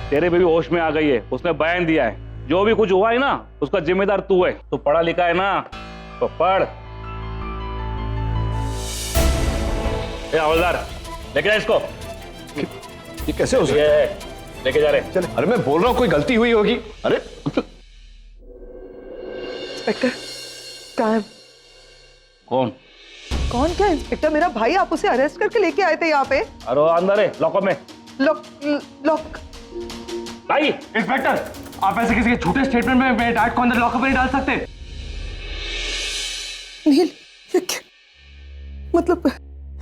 तेरे बेबी होश में आ गई है, उसने बयान दिया है, जो भी कुछ हुआ है ना उसका जिम्मेदार तू है। तू पढ़ा लिखा है ना, तो पढ़। हवलदार लेके जा इसको। ये कैसे हो सकता है? लेके जा रहे। चले। अरे मैं बोल रहा हूँ कोई गलती हुई होगी। अरे इंस्पेक्टर कहाँ है? कौन? कौन क्या इंस्पेक्टर? मेरा भाई, आप उसे अरेस्ट करके लेके आए थे यहाँ पे। अरे अंदर है, लॉकअप में। लॉक लॉक भाई इंस्पेक्टर, आप ऐसे किसी के झूठे स्टेटमेंट में मेरे डैड को अंदर लॉकअप में नहीं डाल सकते। नील, ये क्या? मतलब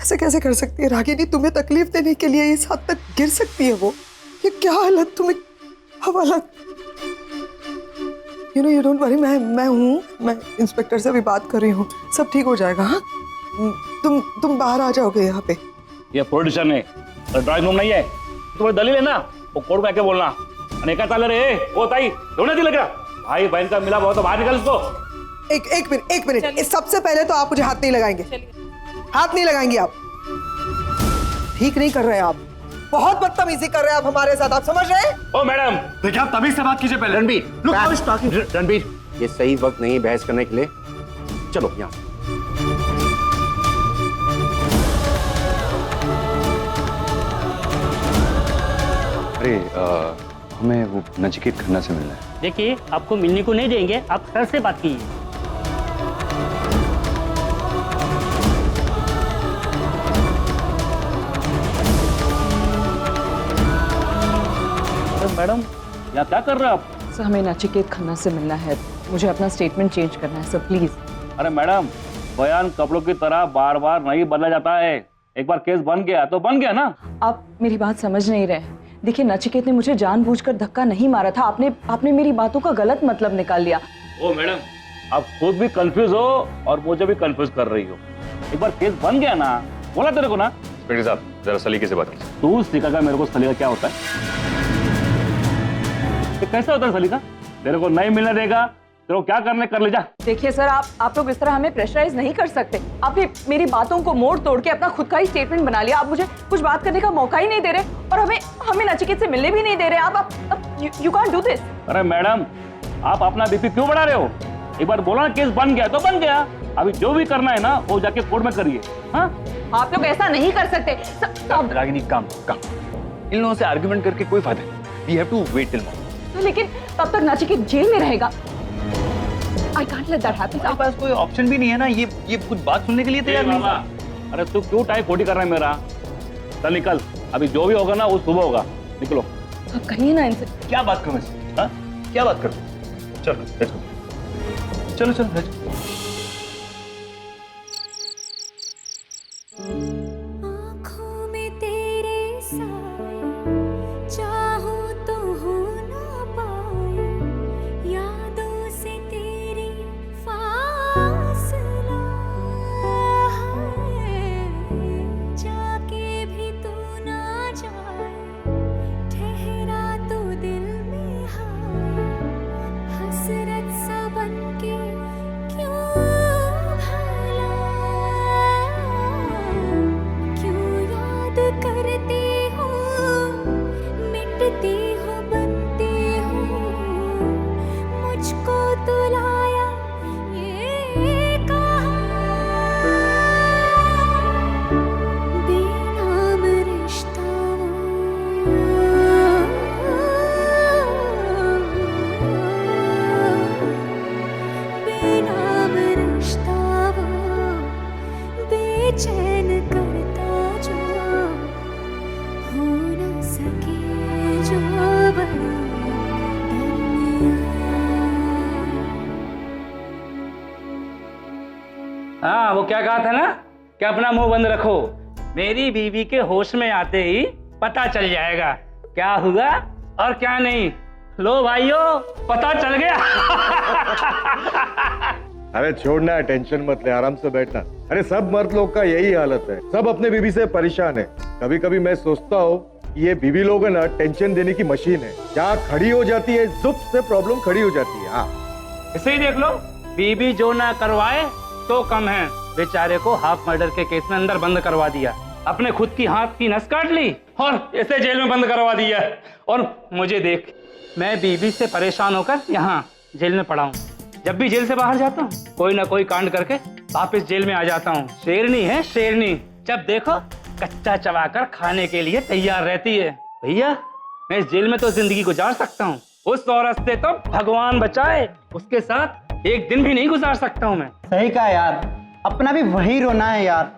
ऐसे कैसे कर सकती है रागिनी? तुम्हें तकलीफ देने के लिए इस हद तक गिर सकती है वो? ये क्या हालत तुम्हें हवाला। यू डोंट वरी, मैं हूँ, मैं इंस्पेक्टर से भी बात कर रही हूँ, सब ठीक हो जाएगा। हाँ, तुम बाहर आ जाओगे यहाँ पे। ये प्रोड्यूसर है, ड्राइंग रूम नहीं है। तुम्हारी दलील है ना, वो कोर्ट में आके बोलना। अनेका चाल रहे वो ताई रोने लग रहा। भाई बहन का मिला बहुत, तो बाहर निकल इसको। एक मिनट, सबसे पहले तो आप मुझे हाथ नहीं लगाएंगे, हाथ नहीं लगाएंगे आप। ठीक नहीं कर रहे आप, बहुत बदतमीजी कर रहे हैं आप हमारे साथ, आप समझ रहे हैं? ओ मैडम, देखिए आप तमीज से बात कीजिए पहले। रणबीर, ये सही वक्त नहीं बहस करने के लिए। चलो यहाँ से। अरे हमें वो नचिकेत खन्ना से मिलना है। देखिए, आपको मिलने को नहीं देंगे, आप सर से बात कीजिए। मैडम यहाँ क्या कर रहे हो आप? सर, हमें नचिकेत खन्ना से मिलना है, मुझे अपना स्टेटमेंट चेंज करना है सर, प्लीज। अरे मैडम, बयान कपड़ों की तरह बार बार नहीं बदला जाता है। एक बार केस बन गया तो बन गया ना। आप मेरी बात समझ नहीं रहे। देखिए, नचिकेत ने मुझे जानबूझकर धक्का नहीं मारा था, आपने मेरी बातों का गलत मतलब निकाल लिया। ओ मैडम, आप खुद भी कंफ्यूज हो और मुझे भी कंफ्यूज कर रही हो। एक बार केस बन गया ना, बोला तेरे को ना। इंस्पेक्टर साहब जरा सलीके से बात कीजिए। तू सिखाएगा मेरे को सलीका क्या होता है? ये कैसा होता है सलीका? तेरे को नहीं मिलने देगा, तेरे को क्या करने कर ले जा। देखिए सर, आप लोग इस तरह हमें प्रेशराइज नहीं कर सकते। आपने मेरी बातों को मोड़ तोड़ के अपना खुद का ही स्टेटमेंट बना लिया। आप मुझे कुछ बात करने का मौका ही नहीं दे रहे और हमें नचिकेत से मिलने भी नहीं दे रहे। आप यू कांट डू दिस। अरे मैडम, आप अपना बीपी क्यों बढ़ा रहे हो? एक बार बोला ना केस बन गया तो बन गया। अभी जो भी करना है ना वो जाके कोर्ट में करिए। हाँ, आप लोग ऐसा नहीं कर सकते। रागिनी काम। इन लोगों से आर्गुमेंट करके कोई फायदा नहीं। We have to wait till morning. लेकिन तब तक नचिकेत जेल में रहेगा। I can't let that happen. आपके पास कोई ऑप्शन भी नहीं है ना, ये कुछ बात सुनने के लिए तैयार नहीं। अरे तू क्यों टाइप खोटी कर रहा है मेरा? चल निकल, अभी जो भी होगा ना वो सुबह होगा। निकलो। आप कहिए ना इनसे। क्या बात करूं मैं? हाँ, क्या बात करूं? चलो लेट्स गो। चलो लेट्स गो। आँखों में तेरे साए, चाहूं तो हो ना पाए, यादों से तेरी फासला है, जाके भी तू ना जाए, ठहरा तो दिल में हाय, हसरत सा बनके क्यों भला, क्यों याद करते हो, मिटते हो, बनते हो, मुझको तो लाया ये कहाँ, बेनाम रिश्ता बेनाम रिश्ता बेचैन करता जो हो न सके जो बने हाँ, वो क्या कहा था ना कि अपना मुंह बंद रखो। मेरी बीवी के होश में आते ही पता चल जाएगा क्या हुआ और क्या नहीं। लो भाइयों, पता चल गया। अरे छोड़ना, टेंशन मत ले, आराम से बैठना। अरे सब मर्द लोग का यही हालत है, सब अपने बीवी से परेशान है। कभी कभी मैं सोचता हूँ ये बीवी लोग है ना, टेंशन देने की मशीन है। क्या खड़ी हो जाती है, जुप से प्रॉब्लम खड़ी हो जाती है। हाँ, इसे ही देख लो, बीबी जो ना करवाए तो कम है, बेचारे को हाफ मर्डर के केस में अंदर बंद करवा दिया। अपने खुद की हाथ की नस काट ली और इसे जेल में बंद करवा दिया। और मुझे देख, मैं बीवी से परेशान होकर यहाँ जेल में पड़ा हूँ। जब भी जेल से बाहर जाता हूँ कोई ना कोई कांड करके वापस जेल में आ जाता हूँ। शेरनी है शेरनी, जब देखो कच्चा चबाकर खाने के लिए तैयार रहती है। भैया मैं इस जेल में तो जिंदगी गुजार सकता हूँ, उस औरत से तो भगवान बचाए उसके साथ एक दिन भी नहीं गुजार सकता हूँ मैं। सही कहा यार, अपना भी वही रोना है यार।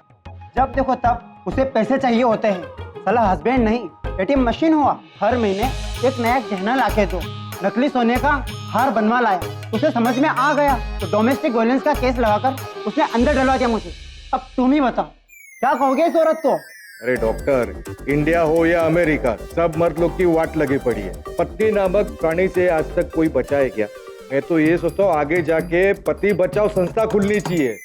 जब देखो तब उसे पैसे चाहिए होते हैं। साला हस्बैंड नहीं एटीएम मशीन हुआ, हर महीने एक नया गहना लाके दो। नकली सोने का हार बनवा लाया, उसे समझ में आ गया तो डोमेस्टिक वायलेंस का केस लगाकर उसने अंदर डलवा दिया मुझे। अब तुम ही बताओ क्या कहोगे इस औरत को? अरे डॉक्टर, इंडिया हो या अमेरिका, सब मर्द लोग की वाट लगी पड़ी है। पत्नी नामक प्राणी से आज तक कोई बचा है क्या? मैं तो ये सोचता हूँ आगे जाके पति बचाओ संस्था खुलनी चाहिए।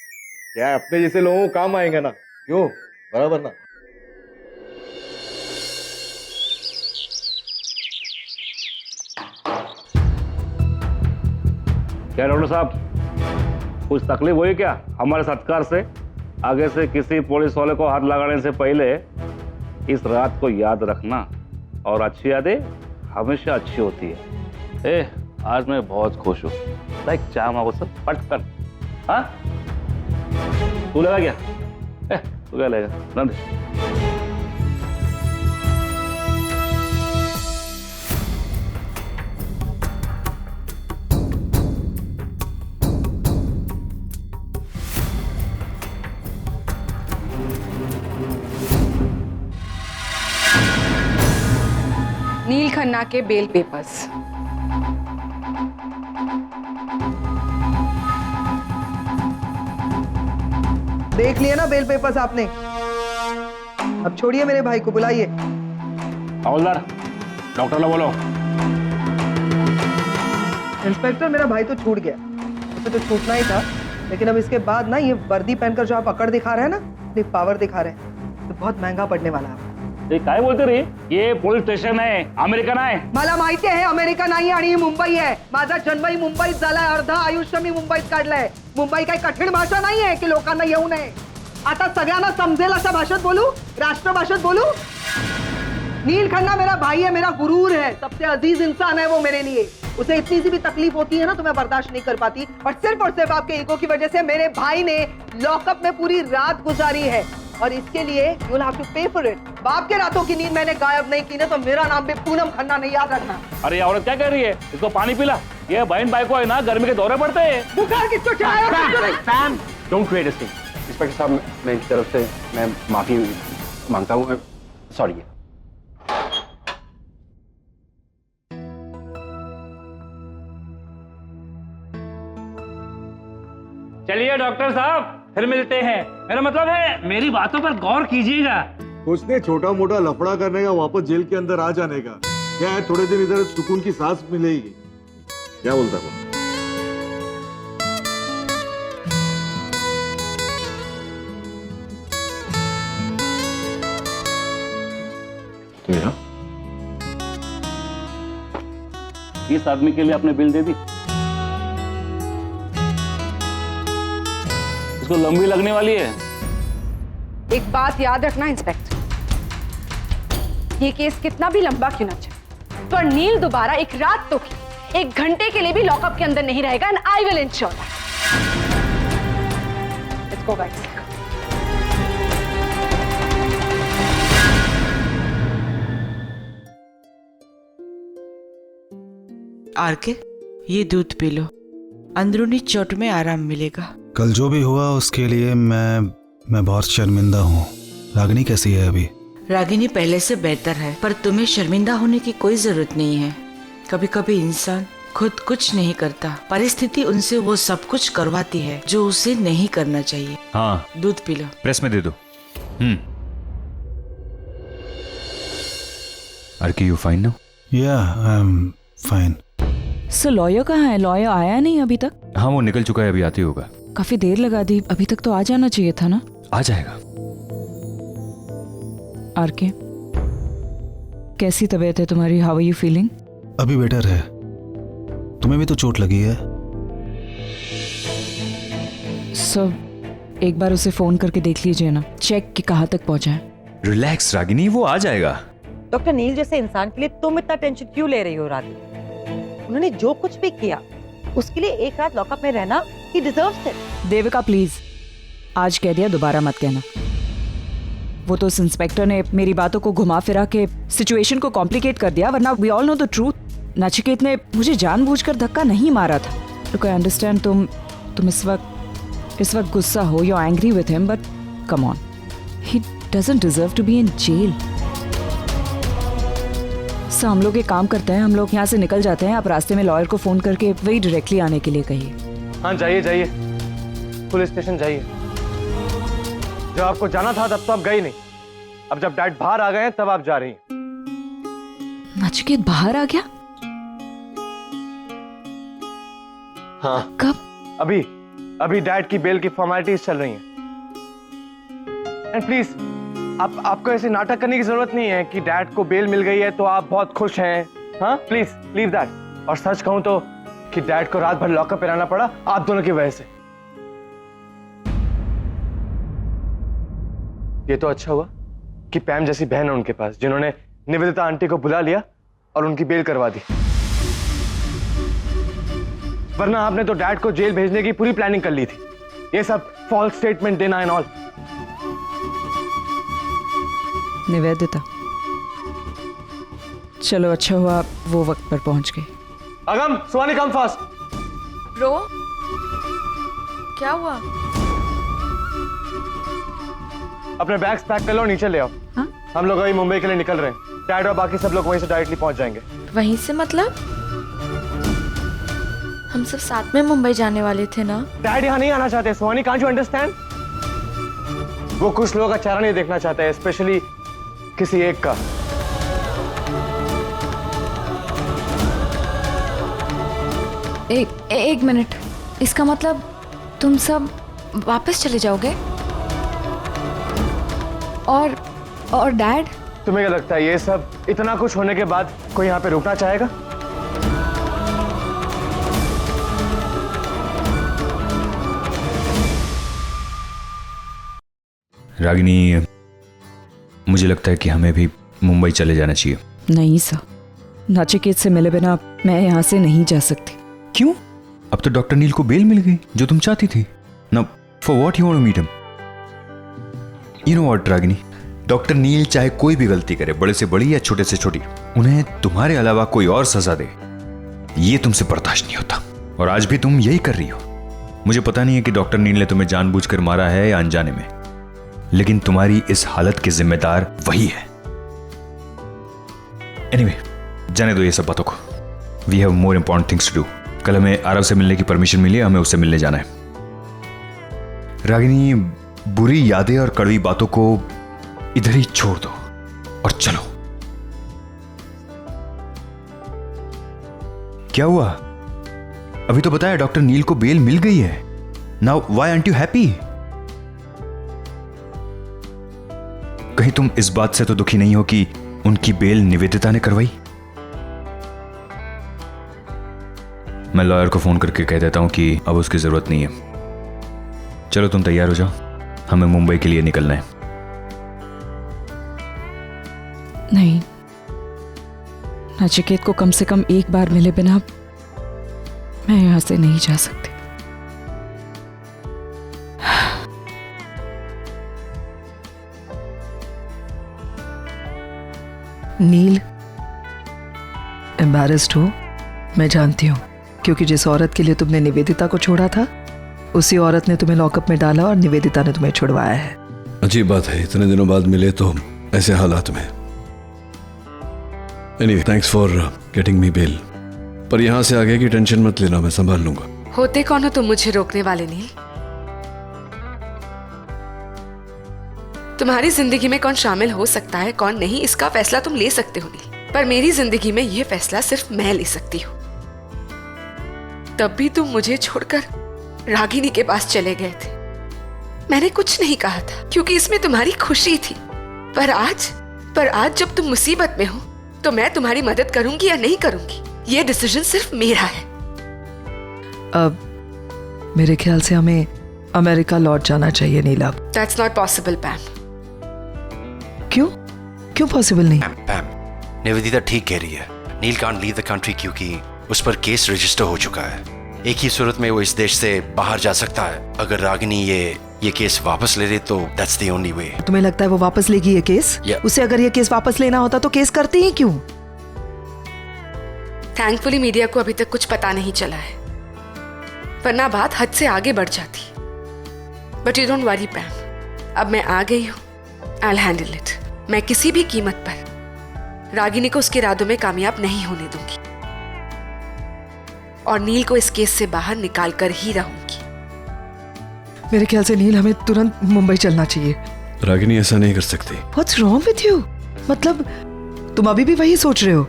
क्या अपने जैसे लोगों को काम आएंगे ना? क्यों? बराबर ना? क्या डॉक्टर साहब, कुछ तकलीफ हुई क्या हमारे सत्कार से? आगे से किसी पुलिस वाले को हाथ लगाने से पहले इस रात को याद रखना, और अच्छी यादें हमेशा अच्छी होती है। आज मैं बहुत खुश हूँ। लाइक चाह मांगो सब पट कर। हाँ तू लगा क्या? तू क्या लेगा? नंद नील खन्ना के बेल पेपर्स। देख लिए ना बेल पेपर्स आपने? अब छोड़िए मेरे भाई को, बुलाइए। हवलदार, डॉक्टर लो बोलो। इंस्पेक्टर, मेरा भाई तो छूट गया, उसे तो छूटना ही था, लेकिन अब इसके बाद ना ये वर्दी पहनकर जो आप अकड़ दिखा रहे हैं ना, पावर दिखा रहे हैं, तो बहुत महंगा पड़ने वाला है। ये काय बोलते रे? ये पोलीस स्टेशन आहे, अमेरिकन आहे। मला माहिती आहे अमेरिका नाही आणि ही मुंबई आहे। माझा जन्मही मुंबईत झालाय, अर्ध आयुष्य मी मुंबईत काढलंय। मुंबई काही कठीण भाषा नाही आहे की लोकांना येऊ नये। आता सगळ्यांना समजेल अशा भाषेत बोलू, राष्ट्र भाषेत बोलू? नील खन्ना मेरा भाई है, मेरा गुरूर है, सबसे अजीज इंसान है वो मेरे लिए। उसे इतनी सी भी तकलीफ होती है ना तो मैं बर्दाश्त नहीं कर पाती, और सिर्फ आपके ईगो की वजह से मेरे भाई ने लॉकअप में पूरी रात गुजारी है, और इसके लिए यू विल हैव टू पे फॉर इट। बाप के रातों की नींद मैंने गायब नहीं की ना तो मेरा नाम भी पूनम खन्ना नहीं, याद रखना। अरे औरत क्या कह रही है? इसको पानी पिला। ये बहन भाई को है ना गर्मी के दौरे पड़ते हैं। बुखार किसको चढ़ाया? Don't create this thing. Inspector साहब, मैं इनकी तरफ से मैं माफी मांगता हूँ। सॉरी। चलिए डॉक्टर साहब, फिर मिलते हैं। मेरा मतलब है मेरी बातों पर गौर कीजिएगा। कुछ नहीं, छोटा मोटा लफड़ा करने का, वापस जेल के अंदर आ जाने का। क्या है, थोड़े दिन इधर सुकून की सांस मिलेगी। क्या बोलता है? मेरा इस आदमी के लिए आपने बिल दे दी? इसको लंबी लगने वाली है। एक बात याद रखना इंस्पेक्टर, ये केस कितना भी लंबा क्यों ना चले, पर नील दोबारा एक रात तो की, एक घंटे के लिए भी लॉकअप के अंदर नहीं रहेगा, and I will ensure that. Let's go guys. आरके, ये दूध पी लो, अंदरूनी चोट में आराम मिलेगा। कल जो भी हुआ उसके लिए मैं बहुत शर्मिंदा हूँ। रागिनी कैसी है अभी? रागिनी पहले से बेहतर है, पर तुम्हें शर्मिंदा होने की कोई जरूरत नहीं है। कभी कभी इंसान खुद कुछ नहीं करता, परिस्थिति उनसे वो सब कुछ करवाती है जो उसे नहीं करना चाहिए। हाँ, दूध पी लो। प्रेस में दे दो। RK, you fine now? Yeah I am fine. So lawyer कहाँ है? लॉयर आया नहीं अभी तक? हाँ, वो निकल चुका है, अभी आते होगा। काफी देर लगा दी, अभी तक तो आ जाना चाहिए था ना। आ जाएगा। आरके, कैसी तबीयत है तुम्हारी? How are you feeling? अभी बेटर है। तुम्हें भी तो चोट लगी है। सो एक बार उसे फोन करके देख लीजिए ना, चेक कि कहाँ तक पहुंचा है। रिलैक्स रागिनी, वो आ जाएगा। डॉक्टर नील जैसे इंसान के लिए तुम इतना टेंशन क्यों ले रही हो रागिनी? उन्होंने जो कुछ भी किया उसके लिए एक रात लॉकअप में रहना ही डिजर्व्स इट। देविका प्लीज, आज कह दिया, दोबारा मत कहना। वो तो उस इंस्पेक्टर ने मेरी बातों को घुमा फिरा के सिचुएशन को कॉम्प्लिकेट कर दिया, वरना we all know the truth. Nachiket ने मुझे जानबूझकर धक्का नहीं मारा था। लुक आई अंडरस्टैंड तुम इस वक्त गुस्सा हो, you are angry with him, but come on, he doesn't deserve to be in jail. So हम लोग एक काम करते हैं, हम लोग यहाँ से निकल जाते हैं। आप रास्ते में लॉयर को फोन करके वही डायरेक्टली आने के लिए कहिए। हाँ जाइए जाइए, पुलिस स्टेशन जाइए। जब आपको जाना था तब तो आप गई नहीं, अब जब डैड बाहर आ गए हैं तब आप जा रही हैं। नचिकेत बाहर आ गया? हाँ कब? अभी डैड की बेल की फॉर्मेलिटीज चल रही हैं। एंड प्लीज आपको ऐसे नाटक करने की जरूरत नहीं है कि डैड को बेल मिल गई है तो आप बहुत खुश हैं। हाँ प्लीज लीव दैट। और सच कहूं तो कि डैड को रात भर लॉकअप में रहना पड़ा आप दोनों की वजह से। ये तो अच्छा हुआ कि पैम जैसी बहन है उनके पास, जिन्होंने निवेदिता आंटी को बुला लिया और उनकी बेल करवा दी, वरना आपने तो डैड को जेल भेजने की पूरी प्लानिंग कर ली थी। ये सब फॉल्स स्टेटमेंट देना एंड ऑल। निवेदिता, चलो अच्छा हुआ वो वक्त पर पहुंच गई। अगम, सुहानी कम फास्ट। ब्रो, क्या हुआ? अपने बैग्स पैक कर लो, नीचे ले आओ। हाँ? हम लोग अभी मुंबई के लिए निकल रहे हैं। डैड और बाकी सब लोग वहीं से डायरेक्टली पहुंच जाएंगे। वहीं से मतलब? हम सब साथ में मुंबई जाने वाले थे ना? डैड यहाँ नहीं आना चाहते सुहानी, कांट यू अंडरस्टैंड? वो कुछ लोगों का चेहरा नहीं देखना चाहते हैं, स्पेशली किसी एक का। एक मिनट, इसका मतलब तुम सब वापस चले जाओगे? और डैड? तुम्हें क्या लगता है ये सब इतना कुछ होने के बाद कोई यहाँ पे रुकना चाहेगा? रागिनी, मुझे लगता है कि हमें भी मुंबई चले जाना चाहिए। नहीं सर, नचिकेत से मिले बिना मैं यहाँ से नहीं जा सकती। क्यों? अब तो डॉक्टर नील को बेल मिल गई जो तुम चाहती थी। Now for what you want to meet him? You know what Ragini, doctor Neel चाहे कोई भी गलती करे, बड़े से बड़ी या छोटे से छोटी, उन्हें तुम्हारे अलावा कोई और सजा दे, ये तुमसे बर्दाश्त नहीं होता। और आज भी तुम यही कर रही हो। मुझे पता नहीं है कि डॉक्टर नील ने तुम्हें जानबूझकर मारा है या अनजाने में, लेकिन तुम्हारी इस हालत के जिम्मेदार वही है। एनीवे, जाने दो ये सब बातों को। We have more important things to do. कल हमें आरव से मिलने की परमिशन मिली है, हमें उससे मिलने जाना है। रागिनी, बुरी यादें और कड़वी बातों को इधर ही छोड़ दो और चलो। क्या हुआ? अभी तो बताया डॉक्टर नील को बेल मिल गई है। Now why aren't you happy? कहीं तुम इस बात से तो दुखी नहीं हो कि उनकी बेल निवेदिता ने करवाई? मैं लॉयर को फोन करके कह देता हूं कि अब उसकी जरूरत नहीं है। चलो तुम तैयार हो जाओ, हमें मुंबई के लिए निकलना है। नहीं, नचिकेत को कम से कम एक बार मिले बिना मैं यहां से नहीं जा सकती। नील, एम्बैरेस्ड हो, मैं जानती हूँ, क्योंकि जिस औरत के लिए तुमने निवेदिता को छोड़ा था, उसी औरत ने तुम्हें लॉकअप में डाला और निवेदिता ने तुम्हें छुड़वाया है। अजीब बात है, इतने दिनों बाद मिले तो ऐसे हालात में। Anyway, thanks for getting me bail. पर यहाँ से आगे की टेंशन मत लेना, मैं संभाल लूंगा। होते कौन हो तुम मुझे रोकने वाले? नील, तुम्हारी जिंदगी में कौन शामिल हो सकता है, कौन नहीं, इसका फैसला तुम ले सकते हो नील, पर मेरी जिंदगी में यह फैसला सिर्फ मैं ले सकती हूँ। तब भी तुम मुझे छोड़कर रागिनी के पास चले गए थे। मैंने कुछ नहीं कहा था क्योंकि इसमें तुम्हारी खुशी थी। पर आज जब तुम मुसीबत में हो तो मैं तुम्हारी मदद करूंगी या नहीं करूंगी, ये डिसीजन सिर्फ मेरा है। अब मेरे ख्याल से हमें अमेरिका लौट जाना चाहिए नीला। That's not possible, पैम। क्यों? क्यों पॉसिबल नहीं? पैम, निवेदिता ठीक कह रही है। नील कांट लीव द कंट्री क्योंकि उस पर केस रजिस्टर हो चुका है। एक ही सूरत में वो इस देश से बाहर जा सकता है। अगर रागिनी ये केस वापस ले ले तो दैट्स द ओनली वे। तुम्हें लगता है वो वापस लेगी ये केस? उसे अगर ये केस वापस लेना होता तो केस करती ही क्यों? थैंकफुली मीडिया को अभी तक कुछ पता नहीं चला है, वरना बात हद से आगे बढ़ जाती। बट यू डोंट वरी पैम, अब मैं आ गई हूँ। I will handle it. मैं किसी भी कीमत पर रागिनी को उसके इरादों में कामयाब नहीं होने दूंगी और नील को इस केस से बाहर निकाल कर ही रहूंगी। मेरे ख्याल से नील, हमें तुरंत मुंबई चलना चाहिए। रागिनी ऐसा नहीं कर सकती। What's wrong with you? मतलब तुम अभी भी वही सोच रहे हो?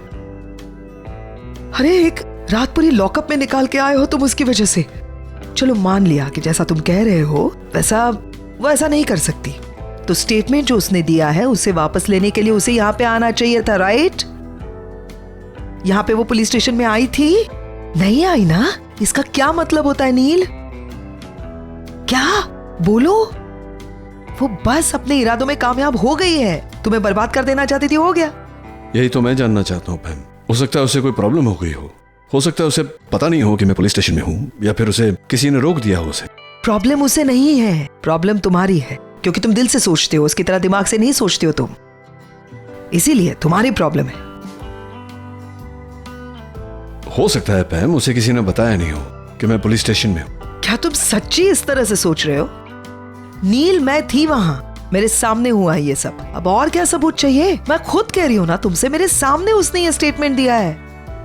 अरे एक रात पूरी लॉकअप में निकाल के आए हो तुम उसकी वजह से। चलो मान लिया कि जैसा तुम कह रहे हो वैसा वो ऐसा नहीं कर सकती, तो स्टेटमेंट जो उसने दिया है उसे वापस लेने के लिए उसे यहाँ पे आना चाहिए था, राइट? यहाँ पे वो पुलिस स्टेशन में आई थी, नहीं आई ना? इसका क्या मतलब होता है नील? क्या बोलो? वो बस अपने इरादों में कामयाब हो गई है, तुम्हें बर्बाद कर देना चाहती थी, हो गया। यही तो मैं जानना चाहता हूँ पैम। हो सकता है उसे कोई प्रॉब्लम हो गई हो सकता है उसे पता नहीं हो कि मैं पुलिस स्टेशन में हूँ, या फिर उसे किसी ने रोक दिया हो उसे। प्रॉब्लम उसे नहीं है, प्रॉब्लम तुम्हारी है, क्योंकि तुम दिल से सोचते हो, उसकी तरह दिमाग से नहीं सोचते हो तुम, इसीलिए तुम्हारी प्रॉब्लम है। हो सकता है पैम उसे किसी ने बताया नहीं हो कि मैं पुलिस स्टेशन में हूँ। क्या तुम सच्ची इस तरह से सोच रहे हो? नील, मैं थी वहां, मेरे सामने हुआ ये सब, अब और क्या सबूत चाहिए? मैं खुद कह रही हूँ ना तुमसे, मेरे सामने उसने ये स्टेटमेंट दिया है।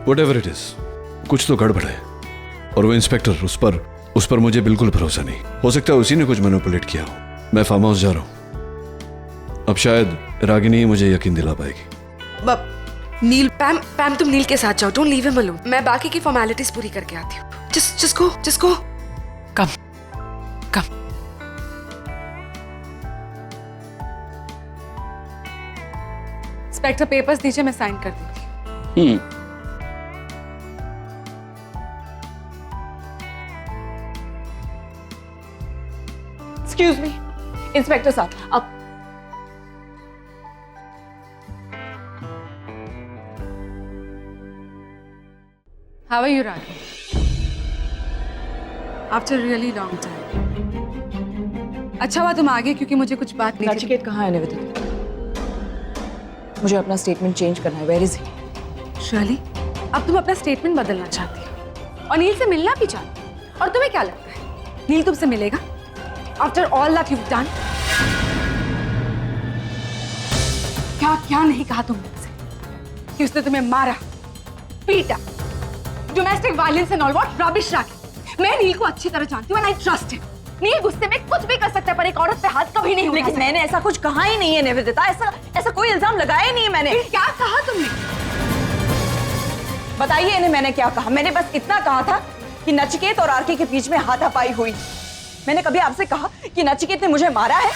Whatever it is, कुछ तो गड़बड़ है। और वो इंस्पेक्टर, उस पर मुझे बिल्कुल भरोसा नहीं। हो सकता है उसी ने कुछ मैनिपुलेट किया हो। मैं फार्म हाउस जा रहा हूँ, अब शायद रागिनी मुझे यकीन दिला पाएगी। नील, पैम तुम नील के साथ जाओ, डोंट लीव हिम अलोन। मैं बाकी की फॉर्मेलिटीज पूरी करके आती हूँ। just go। कम। इंस्पेक्टर पेपर्स दीजिए, मैं साइन कर देती हूँ। एक्सक्यूज मी इंस्पेक्टर साहब, आप How are you, Ragini? After a really long time. अच्छा हुआ तुम आ गए, क्योंकि मुझे कुछ बात नहीं। नचिकेत कहाँ है निवेदिता? मुझे अपना स्टेटमेंट चेंज करना है। Where is he? शर्ली, अब तुम अपना स्टेटमेंट बदलना चाहती हो और नील से मिलना भी चाहती हो, और तुम्हें क्या लगता है नील तुमसे मिलेगा? After all that you've done? क्या नहीं कहा तुमने उसे कि उसने तुम्हें मारा, पीटा, domestic violence and all what rubbish Rakhi. मैं नील को अच्छी तरह जानती हूँ and I trust him. Neel गुस्से में कुछ भी कर सकता है, पर एक औरत पे हाथ कभी नहीं उठाता। लेकिन मैंने ऐसा कुछ कहा ही नहीं है निवेदिता, ऐसा कोई इल्जाम लगाया ही नहीं है मैंने। क्या कहा तुमने? बताइए इन्हें मैंने क्या कहा। मैंने बस इतना कहा था कि नचिकेत और आरके के बीच में हाथापाई हुई। मैंने कभी आपसे कहा कि नचिकेत ने मुझे मारा है?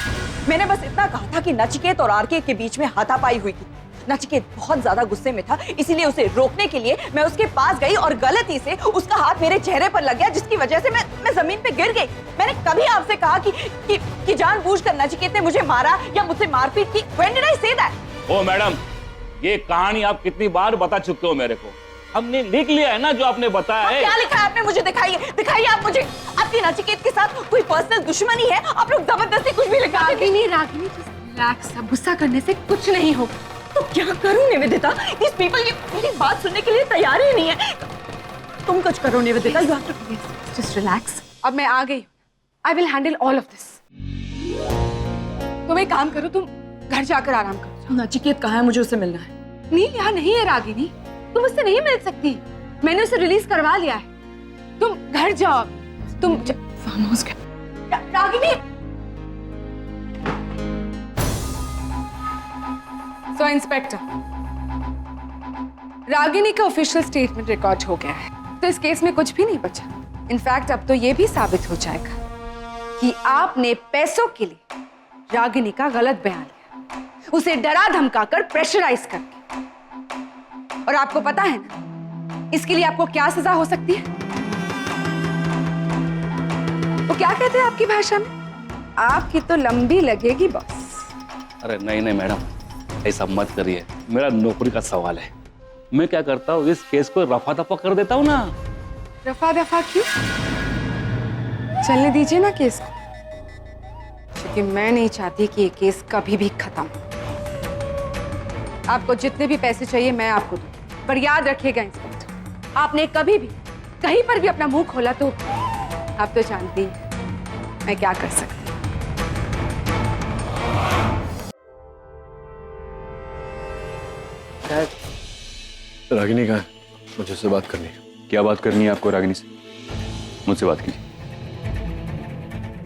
मैंने बस इतना कहा था कि नचिकेत और आरके के बीच में हाथापाई हुई थी। नचिकेत बहुत ज्यादा गुस्से में था, इसीलिए उसे रोकने के लिए मैं उसके पास गई और गलती से उसका हाथ मेरे चेहरे पर लग गया, जिसकी वजह से मैं जमीन पे गिर गई। मैंने कभी आपसे कहा कि जानबूझकर नचिकेत ने मुझे मारा या मुझसे मारपीट की? When did I say that? ओ मैडम, ये कहानी आप कितनी बार बता चुके हो मेरे को। हमने लिख लिया है ना जो आपने बताया है। क्या लिखा है आपने? मुझे दिखाइए आप मुझे। आपकी नचिकेत के साथ कोई पर्सनल दुश्मनी है? आप लोग जबरदस्ती कुछ भी लिखा। रागिनी, रिलैक्स, अब गुस्सा करने से कुछ नहीं होगा। तो क्या करूं निवेदिता? These people ये मेरी बात सुनने के लिए तैयार ही नहीं है। तुम कुछ करो Nivedita. You have to just relax। अब मैं आ गई। I will handle all of this। तुम एक काम करो, तुम घर जाकर आराम करो। नचिकेत कहाँ है? मुझे उससे मिलना है। नील यहाँ नहीं है रागिनी, तुम उससे नहीं मिल सकती। मैंने उसे रिलीज करवा लिया है। तुम घर जाओ। तुम फार्म हाउस गए। रागिनी, सो इंस्पेक्टर, रागिनी का ऑफिशियल स्टेटमेंट रिकॉर्ड हो गया है, तो इस केस में कुछ भी नहीं बचा। इनफैक्ट अब तो ये भी साबित हो जाएगा कि आपने पैसों के लिए रागिनी का गलत बयान लिया, उसे डरा धमकाकर प्रेशराइज करके। और आपको पता है ना इसके लिए आपको क्या सजा हो सकती है? वो क्या कहते हैं आपकी भाषा में? आपकी तो लंबी लगेगी बॉस। अरे नहीं मैडम, ऐसा मत करिए, मेरा नौकरी का सवाल है। मैं क्या करता हूँ, इस केस को रफा दफा कर देता हूँ ना। रफा दफा क्यों? चलने दीजिए ना केस को, क्योंकि मैं नहीं चाहती कि ये केस कभी भी खत्म हो। आपको जितने भी पैसे चाहिए मैं आपको दूं, पर याद रखिएगा इंस्पेक्टर, आपने कभी भी कहीं पर भी अपना मुंह खोला तो आप तो जानती हैं मैं क्या कर सकती हूँ। रागिनी कहाँ है? मुझे उससे बात करनी है। क्या बात करनी है आपको रागिनी से? मुझसे बात कीजिए।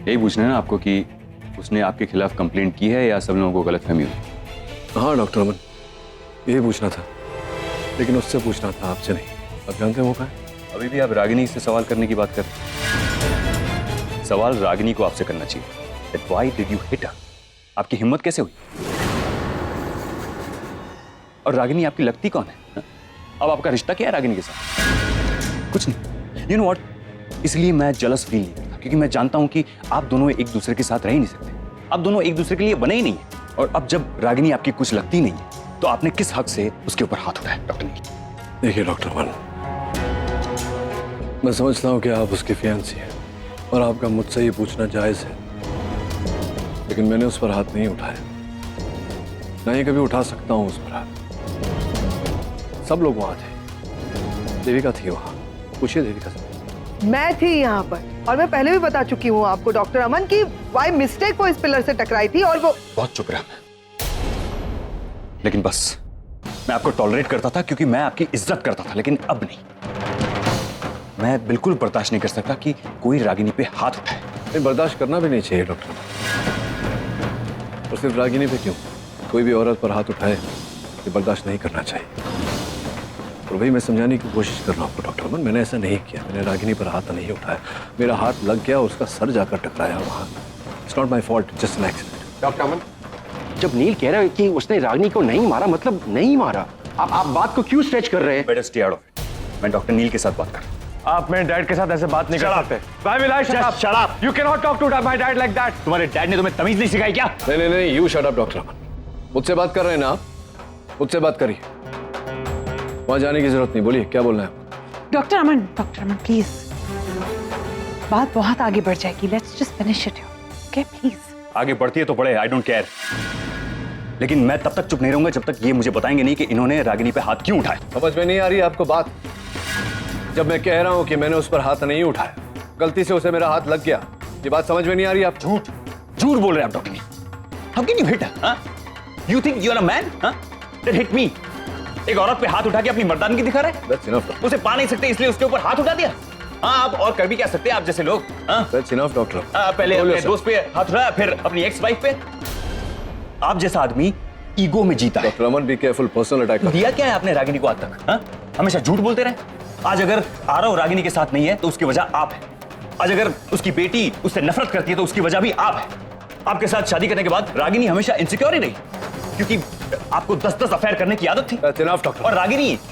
यही पूछना है ना आपको कि उसने आपके खिलाफ कंप्लेंट की है या सब लोगों को गलतफहमी हुई? हाँ डॉक्टर अमन, यही पूछना था, लेकिन उससे पूछना था, आपसे नहीं। आप जानते हैं वो कहाँ है? अभी भी आप रागिनी से सवाल करने की बात कर रहे हैं। सवाल रागिनी को आपसे करना चाहिए। That why did you hit her? आपकी हिम्मत कैसे हुई? और रागिनी आपकी लगती कौन है? हा? अब आपका रिश्ता क्या है रागिनी के साथ? कुछ नहीं। You know what? इसलिए मैं जलस फील नहीं करता, क्योंकि मैं जानता हूं कि आप दोनों एक दूसरे के साथ रह ही नहीं सकते। आप दोनों एक दूसरे के लिए बने ही नहीं है। और अब जब रागिनी आपकी कुछ लगती नहीं है, तो आपने किस हक से उसके ऊपर हाथ उठाया डॉक्टर नील? देखिए डॉक्टर अमन, मैं समझता हूँ कि आप उसकी फियांसी हैं और आपका मुझसे ये पूछना जायज है, लेकिन मैंने उस पर हाथ नहीं उठाया, ना ही कभी उठा सकता हूँ उस पर हाथ। सब लोग वहां थे, देविका थी वहां, पूछिए देविका से। मैं थी यहाँ पर और मैं पहले भी बता चुकी हूँ आपको डॉक्टर अमन की बाय मिस्टेक वो इस पिलर से टकराई थी और वो। बहुत चुप रहा मैं, लेकिन बस मैं आपको टॉलरेट करता था क्योंकि मैं आपकी इज्जत करता था, लेकिन अब नहीं। मैं बिल्कुल बर्दाश्त नहीं कर सकता कि कोई रागिनी पे हाथ उठाए। नहीं, बर्दाश्त करना भी नहीं चाहिए डॉक्टर, और सिर्फ रागिनी पे क्यों, कोई भी औरत पर हाथ उठाए ये बर्दाश्त नहीं करना चाहिए। और वही मैं समझाने की कोशिश कर रहा हूँ आपको डॉक्टर अमन, मैंने ऐसा नहीं किया, मैंने रागिनी पर हाथ नहीं उठाया, मेरा हाथ लग गया, उसका सर जाकर टकराया वहाँ। It's not my fault, just an accident. Doctor Aman, जब नील कह रहा है कि उसने रागिनी को नहीं मारा, मतलब नहीं मारा, आप बात को क्यों स्ट्रेच कर रहे हैं? Better stay out of it. मैं डॉक्टर नील के साथ बात कर रहा हूं। आप मेरे डैड के साथ ऐसे बात नहीं कर सकते। Why will I shut up? Shut up. You cannot talk to my dad like that. तुम्हारे डैड ने तुम्हें तमीज नहीं सिखाई क्या? नहीं नहीं नहीं, यू शट अप डॉक्टर अमन। मुझसे बात कर रहे हैं ना आप, मुझसे बात करिए, वहां जाने की जरूरत नहीं। बोलिए क्या बोलना है? डॉक्टर अमन प्लीज, बात बहुत आगे बढ़ जाएगी। Let's just finish it, okay please. आगे बढ़ती है तो बढ़े, आई डोंट केयर, लेकिन मैं तब तक चुप नहीं रहूंगा जब तक ये मुझे बताएंगे नहीं कि इन्होंने रागिनी पे हाथ क्यों उठाया। समझ में नहीं आ रही आपको बात? जब मैं कह रहा हूं कि मैंने उस पर हाथ नहीं उठाया, गलती से उसे मेरा हाथ लग गया, ये बात समझ में नहीं आ रही? आप झूठ बोल रहे हैं आप doctor Neel. How can you hit her? You think you are a man that hit me? एक औरत पे हाथ उठा के अपनी मर्दानगी दिखा रहे? That's enough. उसे पा नहीं सकते इसलिए उसके ऊपर हाथ उठा दिया? हाँ, आप और कर भी क्या सकते हैं आप जैसे लोग? That's enough, doctor. पहले अपने दोस्त पे हाथ उठाया, फिर अपनी एक्स वाइफ पे। आप जैसा आदमी ईगो में जीता है। Doctor Aman, be careful, personal attack. दिया क्या है आपने रागिनी को आज तक? हमेशा झूठ बोलते रहे। आज अगर आरव रागिनी के साथ नहीं है तो उसकी वजह आप है। आज अगर उसकी बेटी उससे नफरत करती है तो उसकी वजह भी आप है। आपके साथ शादी करने के बाद रागिनी हमेशा इनसिक्योर ही रही, क्योंकि आपको 10-10 अफेयर करने की आदत थी।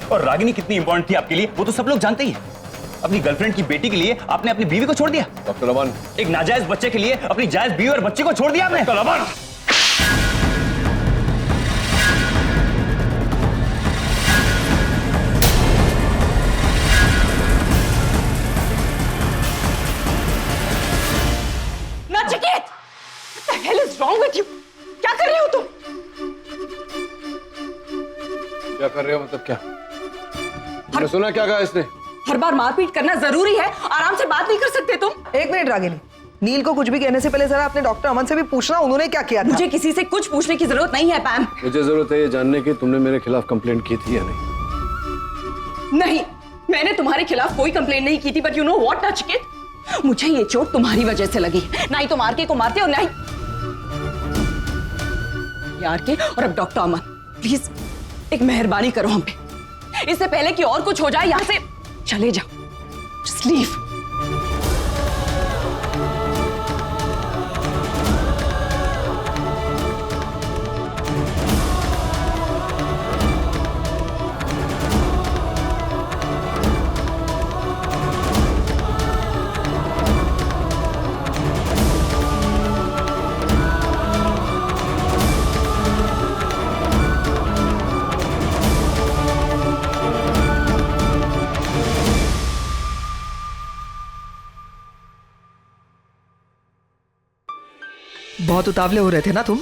और रागिनी कितनी इंपॉर्टेंट थी आपके लिए वो तो सब लोग जानते ही हैं। अपनी गर्लफ्रेंड की बेटी के लिए आपने अपनी बीवी को छोड़ दिया। डॉक्टर अमन, एक नाजायज बच्चे के लिए अपनी जायज बीवी और बच्चे को छोड़ दिया आपने। Doctor Aman, Nachiket, what the hell is wrong with you? क्या कर रहे हो तुम? क्या कर रहे हो मतलब क्या? मैंने सुना क्या कहा इसने? हर बार मारपीट करना जरूरी है? आराम से बात नहीं कर सकते तुम? एक मिनट रागिनी, नील को कुछ भी कहने से पहले जरा अपने डॉक्टर अमन से भी पूछना उन्होंने क्या किया था। मुझे किसी से कुछ पूछने की जरूरत नहीं है पैम। मुझे जरूरत है ये जानने की तुमने मेरे खिलाफ कंप्लेंट की थी या नहीं। नहीं, मैंने तुम्हारे खिलाफ कोई कंप्लेंट नहीं की थी, but you know what Nachiket, मुझे ये चोट तुम्हारी वजह से लगी। ना ही तुम आरके को मारते और ना ही आरके। और अब डॉक्टर अमन प्लीज एक मेहरबानी करो हम पे, इससे पहले कि और कुछ हो जाए यहां से चले जाओ, जस्ट लीव। बहुत उतावले हो रहे थे ना तुम?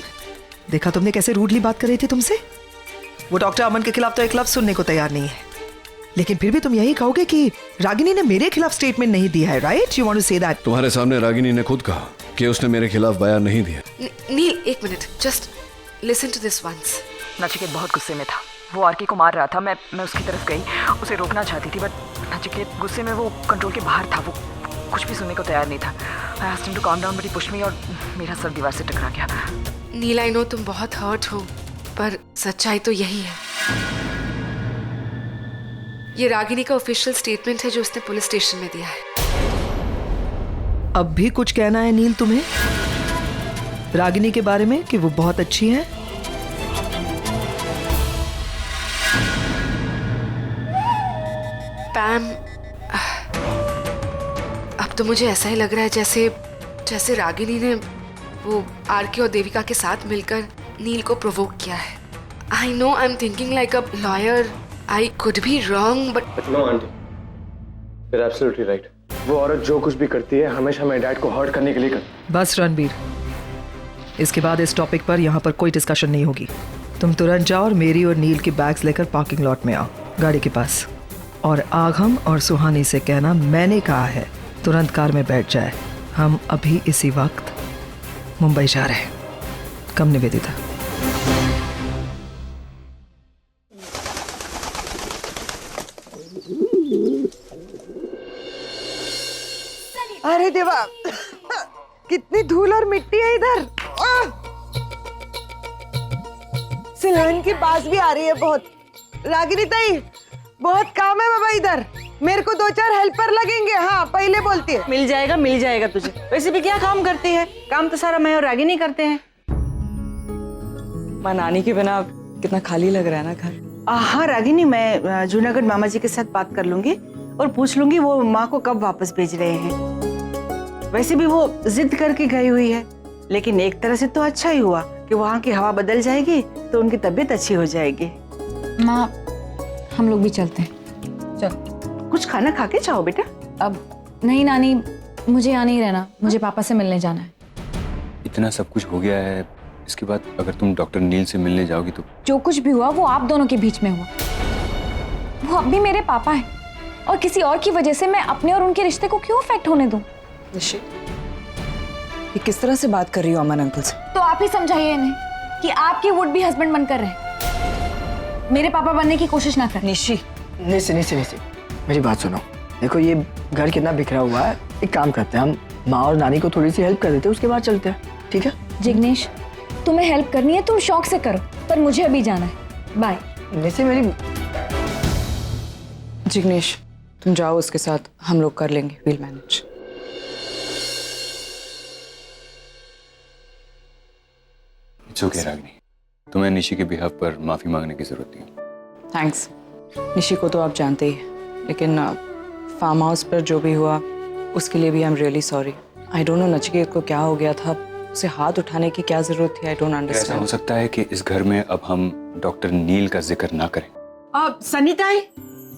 देखा तुमने कैसे रूडली बात कर रही थी तुमसे? वो डॉक्टर अमन के खिलाफ तो एक लफ्ज सुनने को तैयार नहीं है, लेकिन फिर भी तुम यही कहोगे कि रागिनी ने मेरे खिलाफ स्टेटमेंट नहीं दिया है, right? You want to say that? तुम्हारे सामने रागिनी ने खुद कहा कि उसने मेरे खिलाफ बयान नहीं दिया। नील, एक minute, just listen to this once. Nachiket बहुत गुस्से में था, वो आरके को मार रहा था। मैं उसकी तरफ गई, उसे रोकना चाहती थी, बट नचिकेत गुस्से में वो कंट्रोल के बाहर था। वो कुछ भी सुनने को तैयार नहीं था। I asked him to calm down but he pushed me और मेरा सर दीवार से टकरा गया। नील, आई नो तुम बहुत हर्ट हो, पर सच्चाई तो यही है। ये रागिनी का ऑफिशियल स्टेटमेंट है जो उसने पुलिस स्टेशन में दिया है। अब भी कुछ कहना है नील तुम्हें रागिनी के बारे में कि वो बहुत अच्छी है? पैम, अब तो मुझे ऐसा ही लग रहा है जैसे रागिनी ने वो आरके और देविका के साथ मिलकर नील को प्रोवोक किया है। I know I am thinking like a lawyer, I could be wrong but no aunty, you're absolutely right. वो औरत जो कुछ भी करती है हमेशा मेरे डैड को हर्ट करने के लिए करती है। बस रणबीर, इसके बाद इस टॉपिक पर यहाँ पर कोई डिस्कशन नहीं होगी। तुम तुरंत जाओ और मेरी और नील की बैग्स लेकर पार्किंग लॉट में आओ, गाड़ी के पास, और आगम और सुहानी से कहना मैंने कहा है तुरंत कार में बैठ जाए। हम अभी इसी वक्त मुंबई जा रहे हैं। कम निवेदिता। अरे देवा, कितनी धूल और मिट्टी है इधर। सिलहन की बास भी आ रही है बहुत। रागिनी ताई, बहुत काम है बाबा इधर, मेरे को 2-4 हेल्पर लगेंगे। हाँ, पहले बोलती है। मिल जाएगा तुझे। वैसे भी क्या काम करती है? काम तो सारा मैं और रागिनी करते हैं। माँ, नानी के बिना कितना खाली लग रहा है ना घर। हाँ रागिनी, मैं जूनागढ़ मामा जी के साथ बात कर लूंगी और पूछ लूंगी वो माँ को कब वापस भेज रहे हैं। वैसे भी वो जिद करके गई हुई है, लेकिन एक तरह से तो अच्छा ही हुआ कि वहाँ की हवा बदल जाएगी तो उनकी तबीयत अच्छी हो जाएगी। माँ, हम लोग भी चलते हैं। चल, कुछ खाना खा के जाओ बेटा। अब नहीं नानी, मुझे यहाँ नहीं रहना, मुझे पापा से मिलने जाना है। इतना सब कुछ हो गया है, इसके बाद अगर तुम डॉक्टर नील से मिलने जाओगी तो? जो कुछ भी हुआ वो आप दोनों के बीच में हुआ। वो अब भी मेरे पापा हैं और किसी और की वजह से मैं अपने और उनके रिश्ते को क्यों अफेक्ट होने दूं? निशी, ये किस तरह से बात कर रही हो अमन अंकल से? तो आप ही समझाइए इन्हें कि आपके वुड भी हस्बैंड बनकर रहे, मेरे पापा बनने की कोशिश ना करें। निशी, मेरी बात सुनो। देखो, ये घर कितना बिखरा हुआ है। एक काम करते हैं, हम माँ और नानी को थोड़ी सी हेल्प कर देते हैं, उसके बाद चलते हैं, ठीक है? जिग्नेश, तुम्हें हेल्प करनी है तुम शौक से करो, पर मुझे अभी जाना है। बाय। निशी, मेरी जिग्नेश, तुम जाओ उसके साथ, हम लोग कर लेंगे, will manage. It's okay Ragini, तुम्हें निशी के बिहाफ पर माफी मांगने की जरूरत नहीं। थैंक्स। निशी को तो आप जानते ही, लेकिन फार्म हाउस पर जो भी हुआ उसके लिए भी I am really sorry. I don't no Nachiket को क्या हो गया था, उसे हाथ उठाने की क्या जरूरत थी। I don't understand. ऐसा हो सकता है कि इस घर में अब हम डॉक्टर नील का जिक्र ना करें। अब सनीता,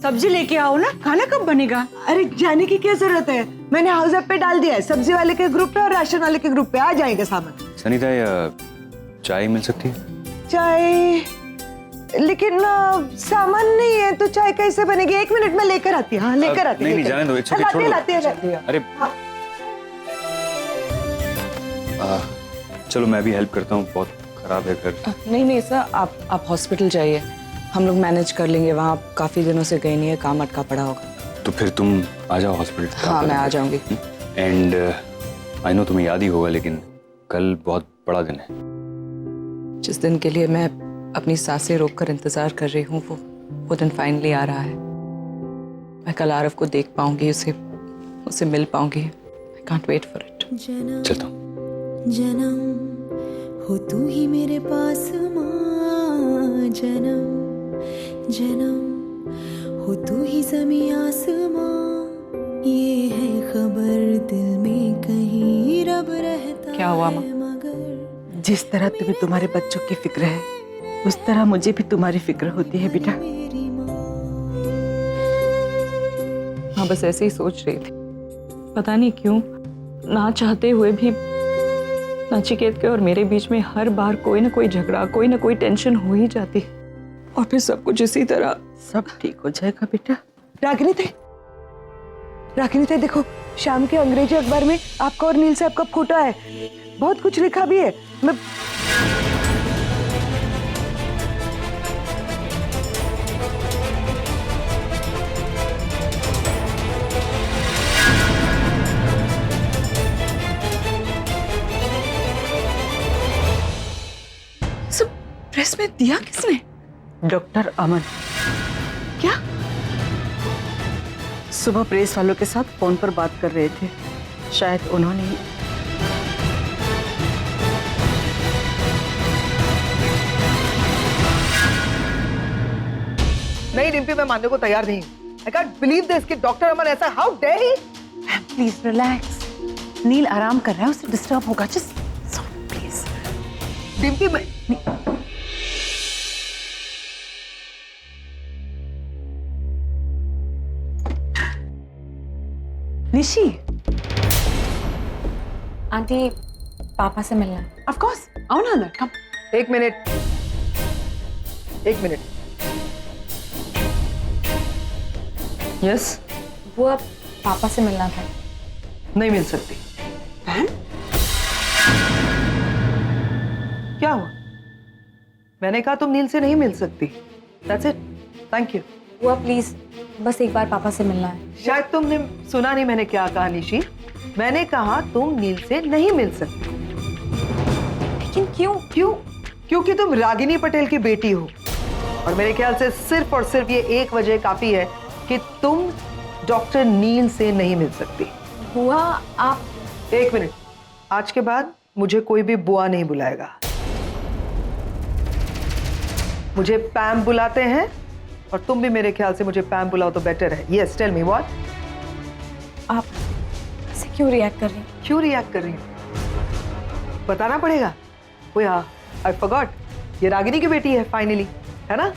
सब्जी लेके आओ ना, खाना कब बनेगा? अरे जाने की क्या जरूरत है, मैंने हाउस ऐप पे डाल दिया है, सब्जी वाले के ग्रुप पे और राशन वाले के ग्रुप पे आ जाएगा सामान। सनीता, चाय मिल सकती है? चाय, लेकिन सामान नहीं है तो चाय कैसे बनेगी? 1 मिनट में लेकर आती है। हाँ, लेकर आती है। नहीं, जाने दो, it's okay, छोड़ो। लाती है। अरे चलो, मैं भी हेल्प करता हूँ, बहुत खराब है घर। नहीं सर, आप हॉस्पिटल जाइए, हम लोग मैनेज कर लेंगे। वहाँ काफी दिनों से गई नहीं है, काम अटका पड़ा होगा। तो फिर तुम आ जाओ हॉस्पिटल। हाँ, मैं आ जाऊंगी। एंड आई नो तुम्हें याद ही होगा, लेकिन कल बहुत बड़ा दिन है। जिस दिन के लिए मैं अपनी सांसें रोककर इंतजार कर रही हूँ, वो दिन फाइनली आ रहा है। मैं कल आरव को देख पाऊंगी, उसे मिल पाऊंगी। I can't wait for it. चलता हूँ। जन्म हो तू ही मेरे पास माँ, जन्म हो तू ही ज़मीं आसमां, ये है खबर दिल में कहीं रब रहता। क्या हुआ माँ? जिस तरह तुम्हें तुम्हारे बच्चों की फिक्र है, उस तरह मुझे भी तुम्हारी फिक्र होती है बेटा। हाँ, बस ऐसे ही सोच रही थी, पता नहीं क्यों, ना चाहते हुए भी नचिकेत के और मेरे बीच में हर बार कोई ना कोई झगड़ा, कोई ना कोई टेंशन हो ही जाती, और फिर सब कुछ इसी तरह। सब ठीक हो जाएगा बेटा। रागिनी ते देखो, शाम के अंग्रेजी अखबार में आपका और नील साहब का फोटो है, बहुत कुछ लिखा भी है। मैं सब प्रेस में दिया किसने? डॉक्टर अमन। क्या? सुबह प्रेस वालों के साथ फोन पर बात कर रहे थे, शायद उन्होंने ही। नहीं डिम्पी, मैं मानने को तैयार नहीं हूँ। I can't believe this कि डॉक्टर अमन ऐसा, how dare he? Please relax, Neel आराम कर रहा है, उसे डिस्टर्ब होगा। Just please. डिम्पी मैं निशी। आंटी, पापा से मिलना। ऑफ कोर्स, आओ ना अंदर, कम। एक मिनट। यस। वो अब पापा से मिलना था। नहीं मिल सकती। क्या हुआ? मैंने कहा तुम नील से नहीं मिल सकती। That's it. Thank you. वो प्लीज बस एक बार पापा से मिलना है। शायद तुमने सुना नहीं मैंने क्या कहा निशी। मैंने कहा तुम नील से नहीं मिल सकती। लेकिन क्यों? क्योंकि तुम रागिनी पटेल की बेटी हो, और मेरे ख्याल से सिर्फ और सिर्फ ये एक वजह काफी है कि तुम डॉक्टर नील से नहीं मिल सकती। बुआ आप। एक मिनट, आज के बाद मुझे कोई भी बुआ नहीं बुलाएगा। मुझे पैम बुलाते हैं, और तुम भी मेरे ख्याल से मुझे पैम बुलाओ तो बेटर है। Yes, tell me what. आप ऐसे क्यों रिएक्ट कर रही हैं? क्यों रिएक्ट कर रही हूँ बताना पड़ेगा। ओ यार, आई फॉरगॉट, ये रागिनी की बेटी है फाइनली, है ना?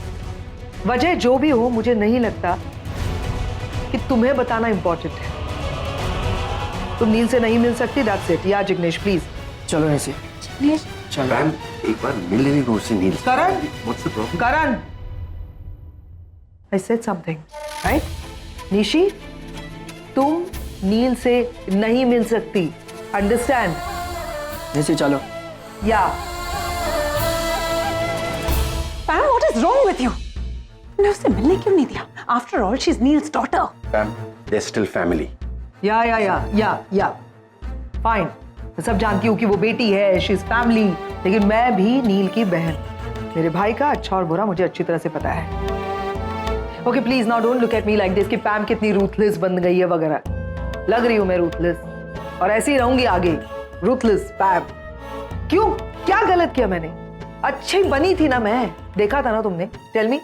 वजह जो भी हो, मुझे नहीं लगता कि तुम्हें बताना इंपॉर्टेंट है। तुम नील से नहीं मिल सकती, दैट्स इट। या जिग्नेश प्लीज। चलो ऐसे। जिग्नेश, चलो एक बार मिल लेने को उससे नील। करण, What's the problem? Karan, I said something, right? Nishi, तुम नील से नहीं मिल सकती, अंडरस्टैंड? ऐसे चलो। Yeah Pam, what is wrong with you? ने उसे मिलने क्यों नहीं दिया? After all she is Neel's daughter. Pam, they are still family. Yeah fine, मैं सब जानती हूँ कि वो बेटी है, शी इज फैमिली, लेकिन मैं भी नील की बहन। मेरे भाई का अच्छा और बुरा मुझे अच्छी तरह से पता है। Okay please now don't look at me like this कि पैम कितनी रूथलेस बन गई है वगैरह। लग रही हूँ मैं रूथलेस, और ऐसी ही रहूंगी आगे, रूथलेस पैम। क्यों? क्या गलत किया मैंने? अच्छी बनी थी ना मैं, देखा था ना तुमने। टेल मी,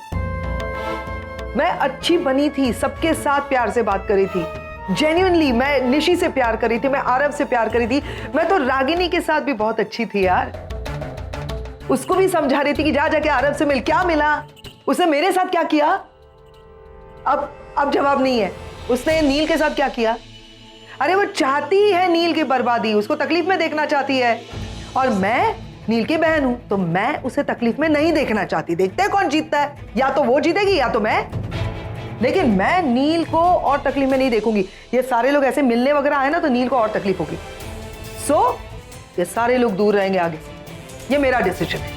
मैं अच्छी बनी थी, सबके साथ प्यार से बात करी थी, जेन्युइनली। मैं निशी से प्यार करी थी, मैं आरव से प्यार करी थी, मैं तो रागिनी के साथ भी बहुत अच्छी थी यार। उसको भी समझा रही थी कि जा जाके आरव से मिल। क्या मिला? उसने मेरे साथ क्या किया? अब जवाब नहीं है। उसने नील के साथ क्या किया? अरे वो चाहती है नील की बर्बादी, उसको तकलीफ में देखना चाहती है, और मैं नील की बहन हूं, तो मैं उसे तकलीफ में नहीं देखना चाहती। देखते हैं कौन जीतता है, या तो वो जीतेगी या तो मैं। लेकिन मैं नील को और तकलीफ में नहीं देखूंगी। ये सारे लोग ऐसे मिलने वगैरह आए ना तो नील को और तकलीफ होगी। सो ये सारे लोग दूर रहेंगे आगे से, ये मेरा डिसीजन है।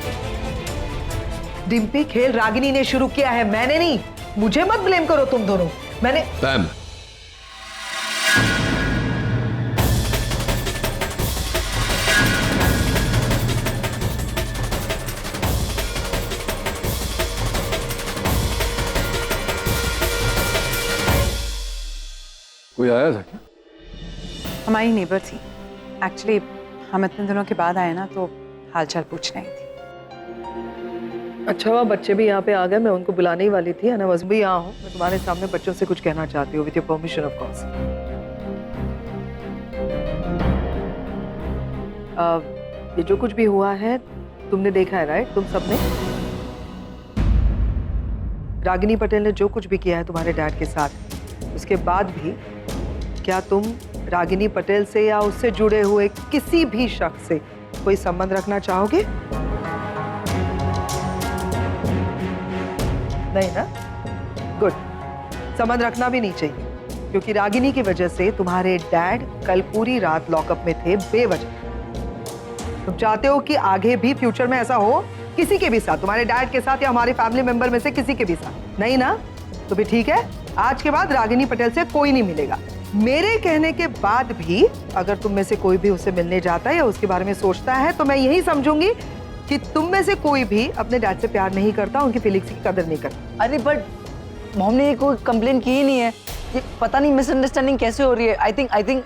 डिम्पी, खेल रागिनी ने शुरू किया है, मैंने नहीं। मुझे मत ब्लेम करो तुम दोनों। मैंने पैम, कोई आया था क्या? हमारी नेबर थी। एक्चुअली हम इतने दिनों के बाद आए ना, तो हालचाल पूछने आई थी। अच्छा हुआ बच्चे भी यहाँ पे आ गए, मैं उनको बुलाने ही वाली थी। अना वज़ भी यहाँ हूँ, मैं तुम्हारे सामने बच्चों से कुछ कहना चाहती हूँ, with your permission of course. ये जो कुछ भी हुआ है तुमने देखा है, राइट? तुम सबने। रागिनी पटेल ने जो कुछ भी किया है तुम्हारे डैड के साथ, उसके बाद भी क्या तुम रागिनी पटेल से या उससे जुड़े हुए किसी भी शख्स से कोई संबंध रखना चाहोगे? नहीं ना? गुड। संबंध रखना भी नहीं चाहिए, क्योंकि रागिनी की वजह से तुम्हारे डैड कल पूरी रात लॉकअप में थे बेवजह। तुम चाहते हो कि आगे भी फ्यूचर में ऐसा हो किसी के भी साथ, तुम्हारे डैड के साथ या हमारे फैमिली मेंबर में से किसी के भी साथ? नहीं ना? तो भी ठीक है, आज के बाद रागिनी पटेल से कोई नहीं मिलेगा। मेरे कहने के बाद भी अगर तुम में से कोई भी उससे मिलने जाता है या उसके बारे में सोचता है तो मैं यही समझूंगी कि तुम में से कोई भी अपने डैड से प्यार नहीं करता, उनकी फीलिंग्स की कदर नहीं करता। अरे बट मॉम ने कोई कंप्लेन की ही नहीं है, ये पता नहीं मिसअंडरस्टैंडिंग कैसे हो रही है। आई थिंक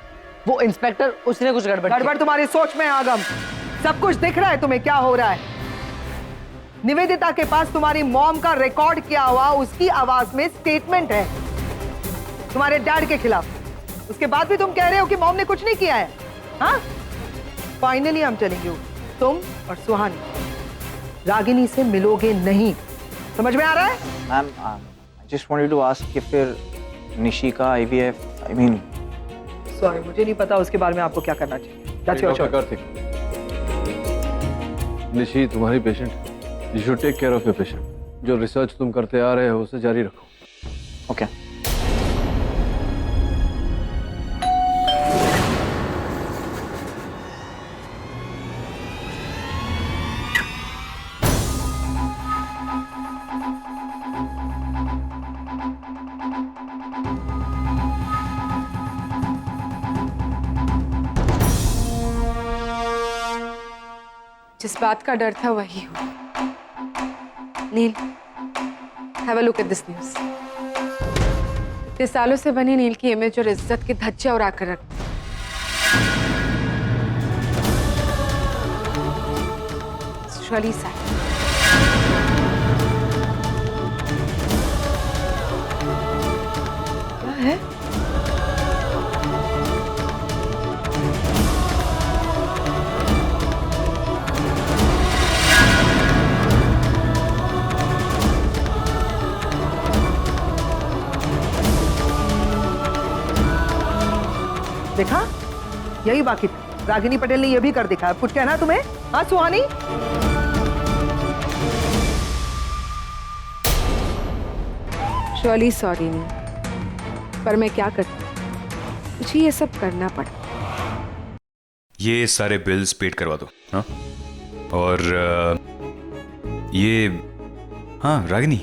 वो इंस्पेक्टर उसने कुछ गड़बड़ तुम्हारी सोच में आगम, सब कुछ दिख रहा है तुम्हें क्या हो रहा है। निवेदिता के पास तुम्हारी मॉम का रिकॉर्ड किया हुआ उसकी आवाज में स्टेटमेंट है तुम्हारे डैड के खिलाफ, उसके बाद भी तुम कह रहे हो कि मॉम ने कुछ नहीं किया है। हाँ, फाइनली हम चलेंगे, तुम और सुहानी रागिनी से मिलोगे नहीं, समझ में आ रहा है? Ma'am, I just wanted to ask कि फिर Nishika IVF, I mean sorry, मुझे नहीं पता उसके बारे में आपको क्या करना चाहिए। That's your choice. Kartik, Nishi तुम्हारी patient, you should take care of your patient. जो रिसर्च तुम करते आ रहे हो उसे जारी रखो। ओके। जिस बात का डर था वही हुआ। Neel, have a look at this news. इतने सालों से बनी नील की इमेज और इज्जत के धज्जे उड़ा कर रख। Really sad. क्या है? देखा, यही बाकी था। रागिनी पटेल ने यह भी कर दिखाया। कुछ कहना तुम्हें? हाँ सुहानी? Really sorry नील, पर मैं क्या करती, मुझे ये सब करना पड़ा। ये सारे बिल्स पेड करवा दो। हाँ, और ये, हाँ रागिनी,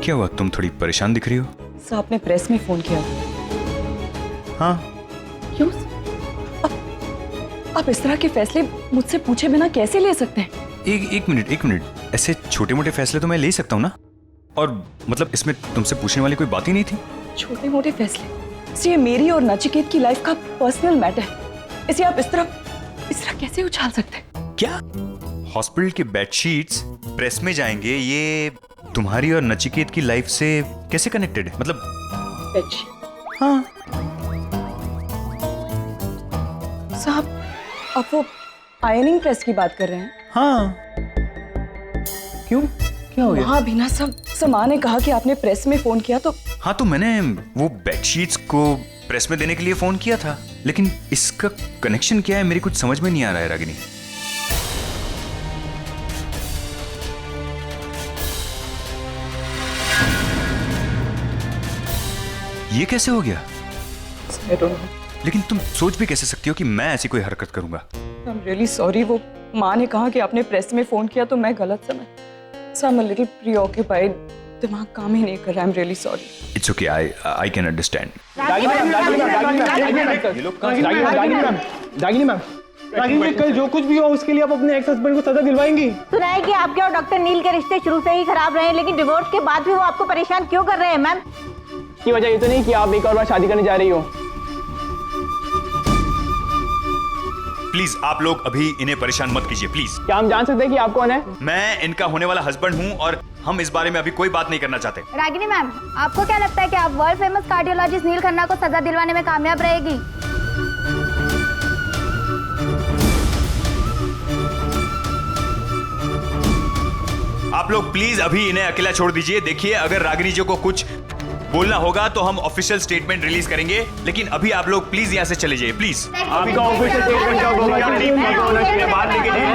क्या हुआ? तुम थोड़ी परेशान दिख रही हो। सर, आपने प्रेस में फोन किया था। हाँ। क्यों? आप इस तरह के फैसले मुझसे पूछे बिना कैसे ले सकते हैं? एक मिनट, ऐसे छोटे मोटे फैसले तो मैं ले सकता हूँ ना, और मतलब इसमें तुमसे पूछने वाली कोई बात ही नहीं थी। छोटे मोटे फैसले? ये मेरी और नचिकेत की लाइफ का पर्सनल मैटर है, इसे आप इस तरह कैसे उछाल सकते हैं? क्या हॉस्पिटल के बेडशीट्स प्रेस में जाएंगे, ये तुम्हारी और नचिकेत की लाइफ से कैसे कनेक्टेड है? मतलब बेडशीट? हाँ। साहब, आप वो आयरनिंग प्रेस की बात कर रहे हैं? हाँ। क्यों, क्या हो गया? हाँ, बिना सब माँ ने कहा कि आपने प्रेस में फोन किया तो। हाँ, तो मैंने वो बेडशीट्स को प्रेस में देने के लिए फोन किया था, लेकिन इसका कनेक्शन क्या है मेरी कुछ समझ में नहीं आ रहा है रागिनी। ये कैसे हो गया? लेकिन तुम सोच भी कैसे सकती हो कि मैं ऐसी कोई हरकत करूंगा? I'm really sorry, वो माँ ने कहा कि आपने प्रेस में फोन किया तो मैं गलत समझ। So I'm a little preoccupied, दिमाग काम ही नहीं कर रहा। I'm really sorry. It's okay, I can understand. Ragini ma'am, कल जो कुछ भी हो उसके लिए आप अपने एक्स हस्बैंड को सजा दिलवाएंगी? सुना है कि आपके और डॉक्टर नील के रिश्ते शुरू से ही खराब रहे हैं, लेकिन डिवोर्स के बाद भी वो आपको परेशान क्यों कर रहे हैं मैम? की वजह ये तो नहीं कि आप एक और बार शादी करने जा रही हो। प्लीज आप लोग अभी इन्हें परेशान मत कीजिए, प्लीज। क्या हम जान सकते हैं कि आप कौन है? मैं इनका होने वाला हस्बैंड हूँ और हम इस बारे में अभी कोई बात नहीं करना चाहते। रागिनी मैम, आपको क्या लगता है कि आप वर्ल्ड फेमस कार्डियोलॉजिस्ट नील खन्ना को सजा दिलवाने में कामयाब रहेगी? आप लोग प्लीज अभी इन्हें अकेला छोड़ दीजिए। देखिए, अगर रागिनी जी को कुछ बोलना होगा तो हम ऑफिशियल स्टेटमेंट रिलीज करेंगे, लेकिन अभी आप लोग प्लीज यहाँ से चले जाइए प्लीज। आपका ऑफिशियल स्टेटमेंट क्या होगा? बाहर लेके प्लीज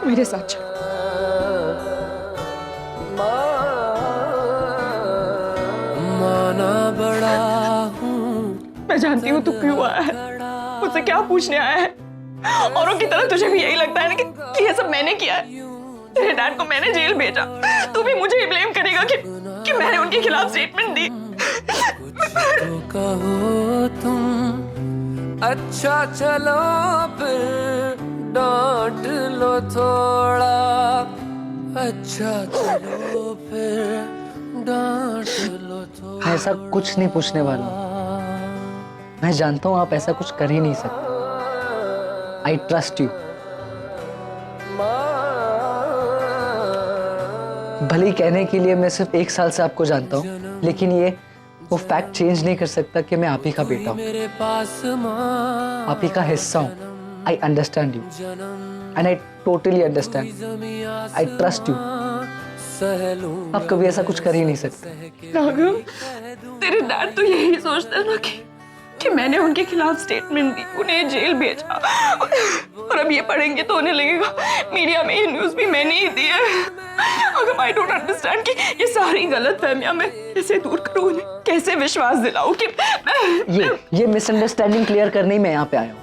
मेरे साथ चल। माना बड़ा मैं जानती हूँ तू क्यों आया है, मुझसे क्या पूछने आया है। औरों की तरह तुझे भी यही लगता है ना कि ये सब मैंने किया है। तेरे डैड को मैंने जेल भेजा, तू भी मुझे ही ब्लेम करेगा कि मैंने उनके खिलाफ स्टेटमेंट दी। कहो तुम अच्छा चलो फिर डांट लो थोड़ा, अच्छा चलो फिर डांट लो थोड़ा। मैं ऐसा कुछ नहीं पूछने वाला हूं। मैं जानता हूं आप ऐसा कुछ कर ही नहीं सकते। I trust you. भले ही कहने के लिए मैं सिर्फ 1 साल से आपको जानता हूं, लेकिन ये वो फैक्ट चेंज नहीं कर सकता कि मैं आप ही का बेटा हूं, आप ही का हिस्सा हूं। I understand you, and I totally understand. I trust you. आप कभी ऐसा कुछ कर ही नहीं सकते। राघव, तेरे डैड तो यही सोचते हैं ना कि मैंने उनके खिलाफ स्टेटमेंट दी, उन्हें जेल भेजा, और अब ये पढ़ेंगे तो उन्हें लगेगा मीडिया में ये न्यूज़ भी मैंने ही दी है। अगर I don't understand कि ये सारी गलतफहमियां मैं कैसे दूर करूं, उन्हें कैसे विश्वास दिलाऊं कि ये मिसअंडरस्टैंडिंग क्लियर करने ही मैं यहाँ पे आया हूँ।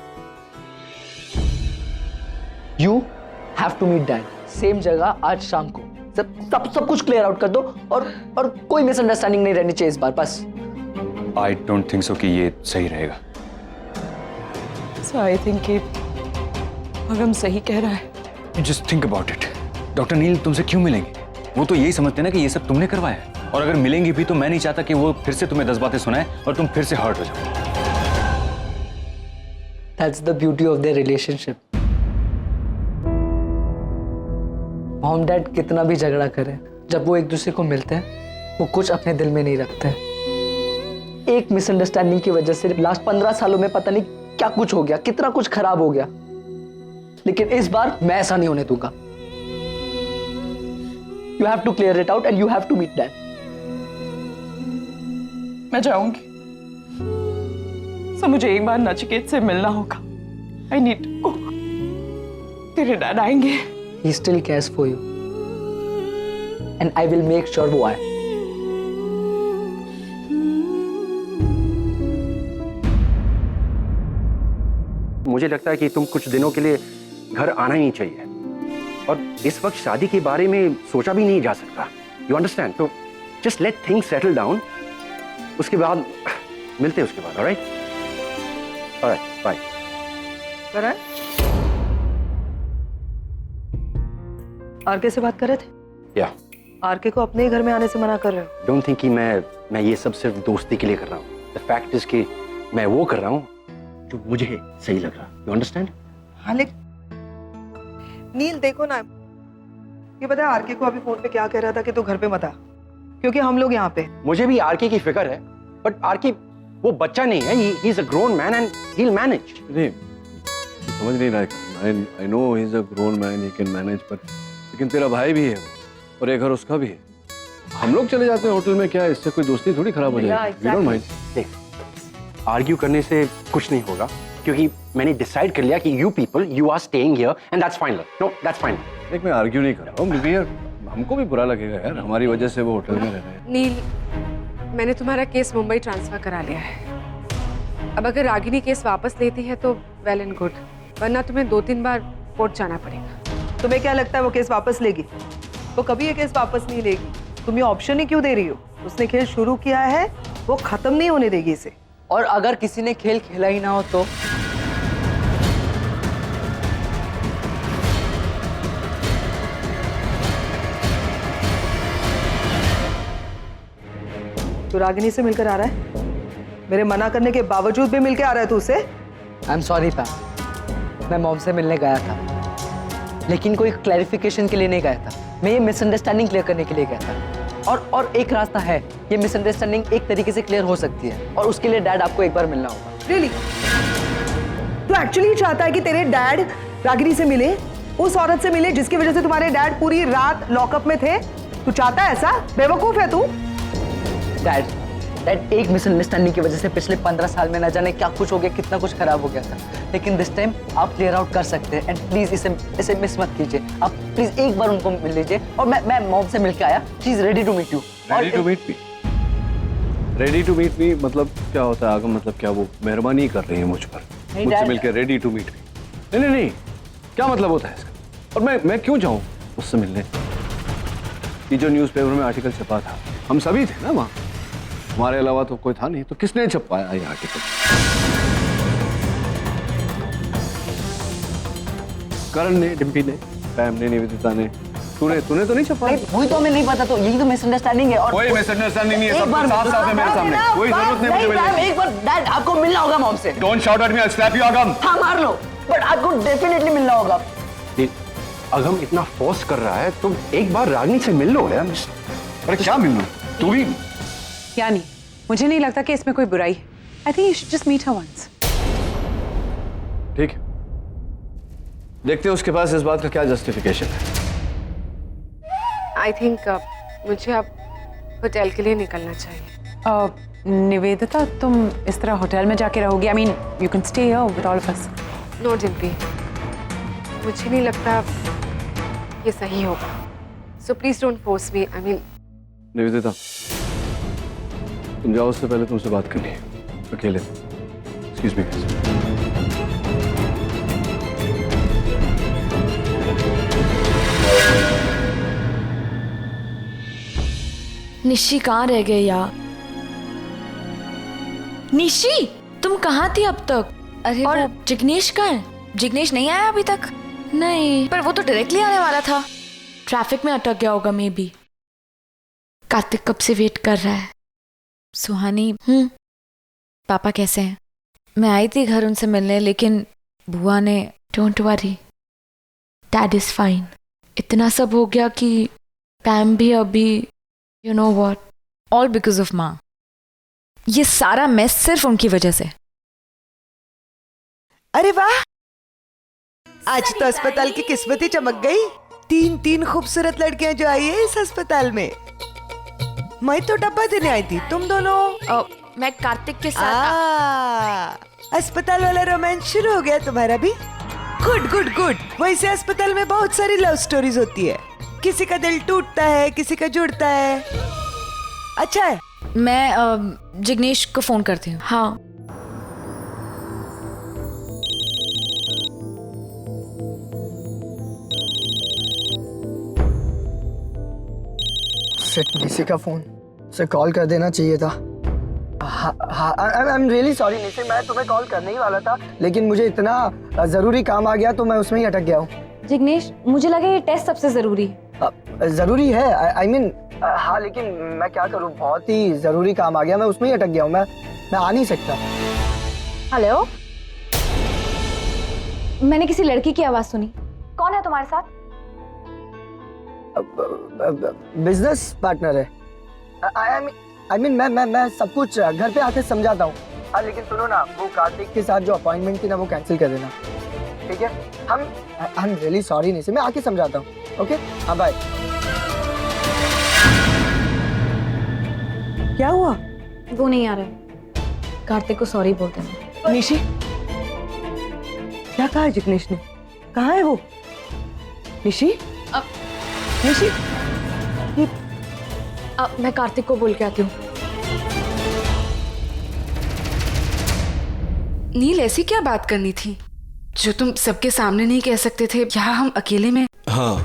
You have to meet Dad, same जगह आज शाम को। सब कुछ क्लियर आउट कर दो और कोई मिसअंडरस्टैंडिंग नहीं रहनी चाहिए इस बार, बस। आई डोंट थिंक सो कि ये सही रहेगा। So I think कि अगम सही कह रहा है। You just think about it. Doctor Neel तुमसे क्यों मिलेंगे? वो तो यही समझते ना कि ये सब तुमने करवाया है, और अगर मिलेंगी भी तो मैं नहीं चाहता कि वो फिर से तुम्हें 10 बातें सुनाए और तुम फिर से हर्ट हो जाओ। That's the beauty of their relationship. Mom dad कितना भी झगड़ा करें, जब वो एक दूसरे को मिलते हैं वो कुछ अपने दिल में नहीं रखते। एक मिसअंडरस्टैंडिंग की वजह से लास्ट 15 सालों में पता नहीं क्या कुछ हो गया, कितना कुछ खराब हो गया, लेकिन इस बार मैं ऐसा नहीं होने दूंगा। You have to clear it out and you have to meet dad. मैं जाऊंगी, सो मुझे एक बार नचिकेत से मिलना होगा। I need to go. तेरे डैड आएंगे। He still cares for you, and I will make sure वो आए। मुझे लगता है कि तुम कुछ दिनों के लिए घर आना ही नहीं चाहिए, और इस वक्त शादी के बारे में सोचा भी नहीं जा सकता। You understand? तो just let things settle down, उसके बाद मिलते हैं उसके बाद। Alright, alright, bye. Karan, RK से बात कर रहे थे? या आरके को अपने ही घर में आने से मना कर रहे हो? डोंट थिंक कि मैं ये सब सिर्फ दोस्ती के लिए कर रहा हूँ। द फैक्ट इज कि मैं वो कर रहा हूँ जो मुझे सही लग रहा। You understand? हाँ, लेकिन नील देखो ना, ये पता है आरके को अभी फोन पे क्या कह रहा था कि तू घर पे मत आ, क्योंकि हम लोग यहाँ पे। मुझे भी आरके की फिक्र है, बट आरके वो बच्चा नहीं है, he is a grown man and he will manage. नहीं, समझ नहीं रहा है। I no he is a grown man, he can manage, but लेकिन तेरा भाई भी है वो, और एक घर उसका भी है। हम लोग चले जाते हैं होटल में, क्या इससे कोई दोस्ती थोड़ी खराब हो जाएगी? We don't mind. देख, आर्ग्यू करने से कुछ नहीं होगा, क्योंकि मैंने डिसाइड कर लिया कि you are staying here and that's fine. No, that's fine. देख, मैं आर्ग्यू नहीं कर रहा हूँ, क्योंकि यार हमको भी बुरा लगेगा यार, हमारी वजह से वो होटल में रह रहे हैं। नील, मैंने तुम्हारा केस मुंबई ट्रांसफर करा लिया है। अब अगर रागिनी केस वापस लेती है तो वेल एंड गुड, वरना तुम्हें 2-3 बार कोर्ट जाना पड़ेगा। तुम्हें क्या लगता है वो केस वापस लेगी? वो कभी ये केस वापस नहीं लेगी। तुम ये ऑप्शन ही क्यों दे रही हो? उसने खेल शुरू किया है, वो खत्म नहीं होने देगी इसे। और अगर किसी ने खेल खेला ही ना हो तो? तू रागिनी से मिलकर आ रहा है? मेरे मना करने के बावजूद भी मिलकर आ रहा है तू उसे? आई एम सॉरी पैम, मैं मॉम से मिलने गया था, लेकिन कोई क्लैरिफिकेशन के लिए नहीं गया था। मैं ये मिसअंडरस्टैंडिंग क्लियर करने के लिए गया था। और एक रास्ता है, ये मिसअंडरस्टैंडिंग एक तरीके से क्लियर हो सकती है और उसके लिए डैड आपको एक बार मिलना होगा। रियली? तू एक्चुअली चाहता है कि तेरे डैड रागिनी से मिले, उस औरत से मिले जिसकी वजह से तुम्हारे डैड पूरी रात लॉकअप में थे? तू चाहता है ऐसा? बेवकूफ है तू। डैड एक मिसअंडरस्टैंडिंग की वजह से पिछले 15 साल में न जाने क्या कुछ हो गया, कितना कुछ खराब हो गया था, लेकिन दिस टाइम आप क्लियर आउट कर सकते हैं। एंड प्लीज इसे मिस मत कीजिए। आप प्लीज एक बार उनको मिल लीजिए। और मैं मॉम से मिलके आया, she is ready to meet you. Ready to meet me? Ready to meet me मतलब क्या होता है आगम? मतलब क्या वो मेहरबानी कर रही है मुझ पर, मुझसे मिलकर रेडी टू मीट मी? नहीं, क्या मतलब होता है इसका? और मैं क्यों जाऊं उससे मिलने? ये जो न्यूज़पेपर में आर्टिकल छपा था, हम सभी थे ना वहाँ, हमारे अलावा तो कोई था नहीं, तो किसने छपाया ये आर्टिकल? करण ने, डिम्पी ने, पैम ने, निवेदिता ने। तूने तो नहीं छपाया? वही तो हमें नहीं पता, तो यही तो मिसअंडरस्टैंडिंग है। और कोई मिसअंडरस्टैंडिंग नहीं है, सब साफ-साफ है मेरे सामने। कोई जरूरत नहीं मुझे मिलने की। एक बार डैड आपको मिलना होगा मॉम से। Don't shout at me, I slap you आगम। हाँ मार लो, बट आपको डेफिनेटली मिलना होगा। अगम इतना फोर्स कर रहा है, तुम एक बार रागिनी से मिल लो यार। अरे क्या मिलना? तू भी? यानी मुझे नहीं लगता कि इसमें कोई बुराई है। I think you should just meet her once. ठीक है, देखते हैं उसके पास इस बात का क्या जस्टिफिकेशन है। आई थिंक मुझे अब होटल के लिए निकलना चाहिए। निवेदिता, तुम इस तरह होटल में जाके रहोगी? I mean you can stay here with all of us. No Dimpy, मुझे नहीं लगता ये सही होगा, so please don't force me. I mean Nivedita, तुम जाओ, उससे पहले तुमसे बात करनी है अकेले। Excuse me. निशी कहाँ रह गए यार? निशी, तुम कहाँ थी अब तक? अरे और जिग्नेश कहाँ है? जिग्नेश नहीं आया अभी तक? नहीं, पर वो तो डायरेक्टली आने वाला था। ट्रैफिक में अटक गया होगा मे बी। कार्तिक कब से वेट कर रहा है। सुहानी, पापा कैसे हैं? मैं आई थी घर उनसे मिलने, लेकिन बुआ ने don't worry, dad is fine. इतना सब हो गया कि पैम भी अभी, you know what, all because of माँ। ये सारा मेस सिर्फ उनकी वजह से। अरे वाह, आज तो अस्पताल की किस्मत ही चमक गई। 3 खूबसूरत लड़कियां जो आई है इस अस्पताल में। मैं तो डब्बा देने आई थी, तुम दोनों? मैं कार्तिक के साथ। अस्पताल वाला रोमांस शुरू हो गया तुम्हारा भी? Good good good. वैसे अस्पताल में बहुत सारी लव स्टोरीज होती है, किसी का दिल टूटता है, किसी का जुड़ता है। अच्छा है, मैं जिग्नेश को फोन करती हूँ। हाँ, निशी का फोन से कॉल कर देना चाहिए था। हाँ, I am really sorry Nishi, मैं तुम्हें कॉल करने ही वाला था, लेकिन मुझे इतना जरूरी काम आ गया तो मैं उसमें ही अटक गया हूँ। जिग्नेश, मुझे लगा ये टेस्ट सबसे जरूरी है। जरूरी है, आई मीन हाँ, लेकिन मैं क्या करूँ, बहुत ही जरूरी काम आ गया, मैं उसमें ही अटक गया हूँ। मैं आ नहीं सकता। हेलो, मैंने किसी लड़की की आवाज सुनी। कौन है तुम्हारे साथ? बिजनेस पार्टनर है। आई मीन मैं सब कुछ घर पे आके समझाता हूँ। हाँ, लेकिन सुनो ना, वो कार्तिक के साथ जो अपॉइंटमेंट थी ना, वो कैंसिल कर देना, ठीक है? I'm really sorry निशी, मैं आके समझाता हूँ। ओके, हाँ बाय। क्या हुआ? वो नहीं आ रहा। कार्तिक को सॉरी बोलते हैं। निशी, क्या कहा है जिग्नेश ने? कहाँ है वो? निशी, निशी, मैं कार्तिक को बोल के आती हूँ। नील, ऐसी क्या बात करनी थी जो तुम सबके सामने नहीं कह सकते थे? यहाँ हम अकेले में। हाँ,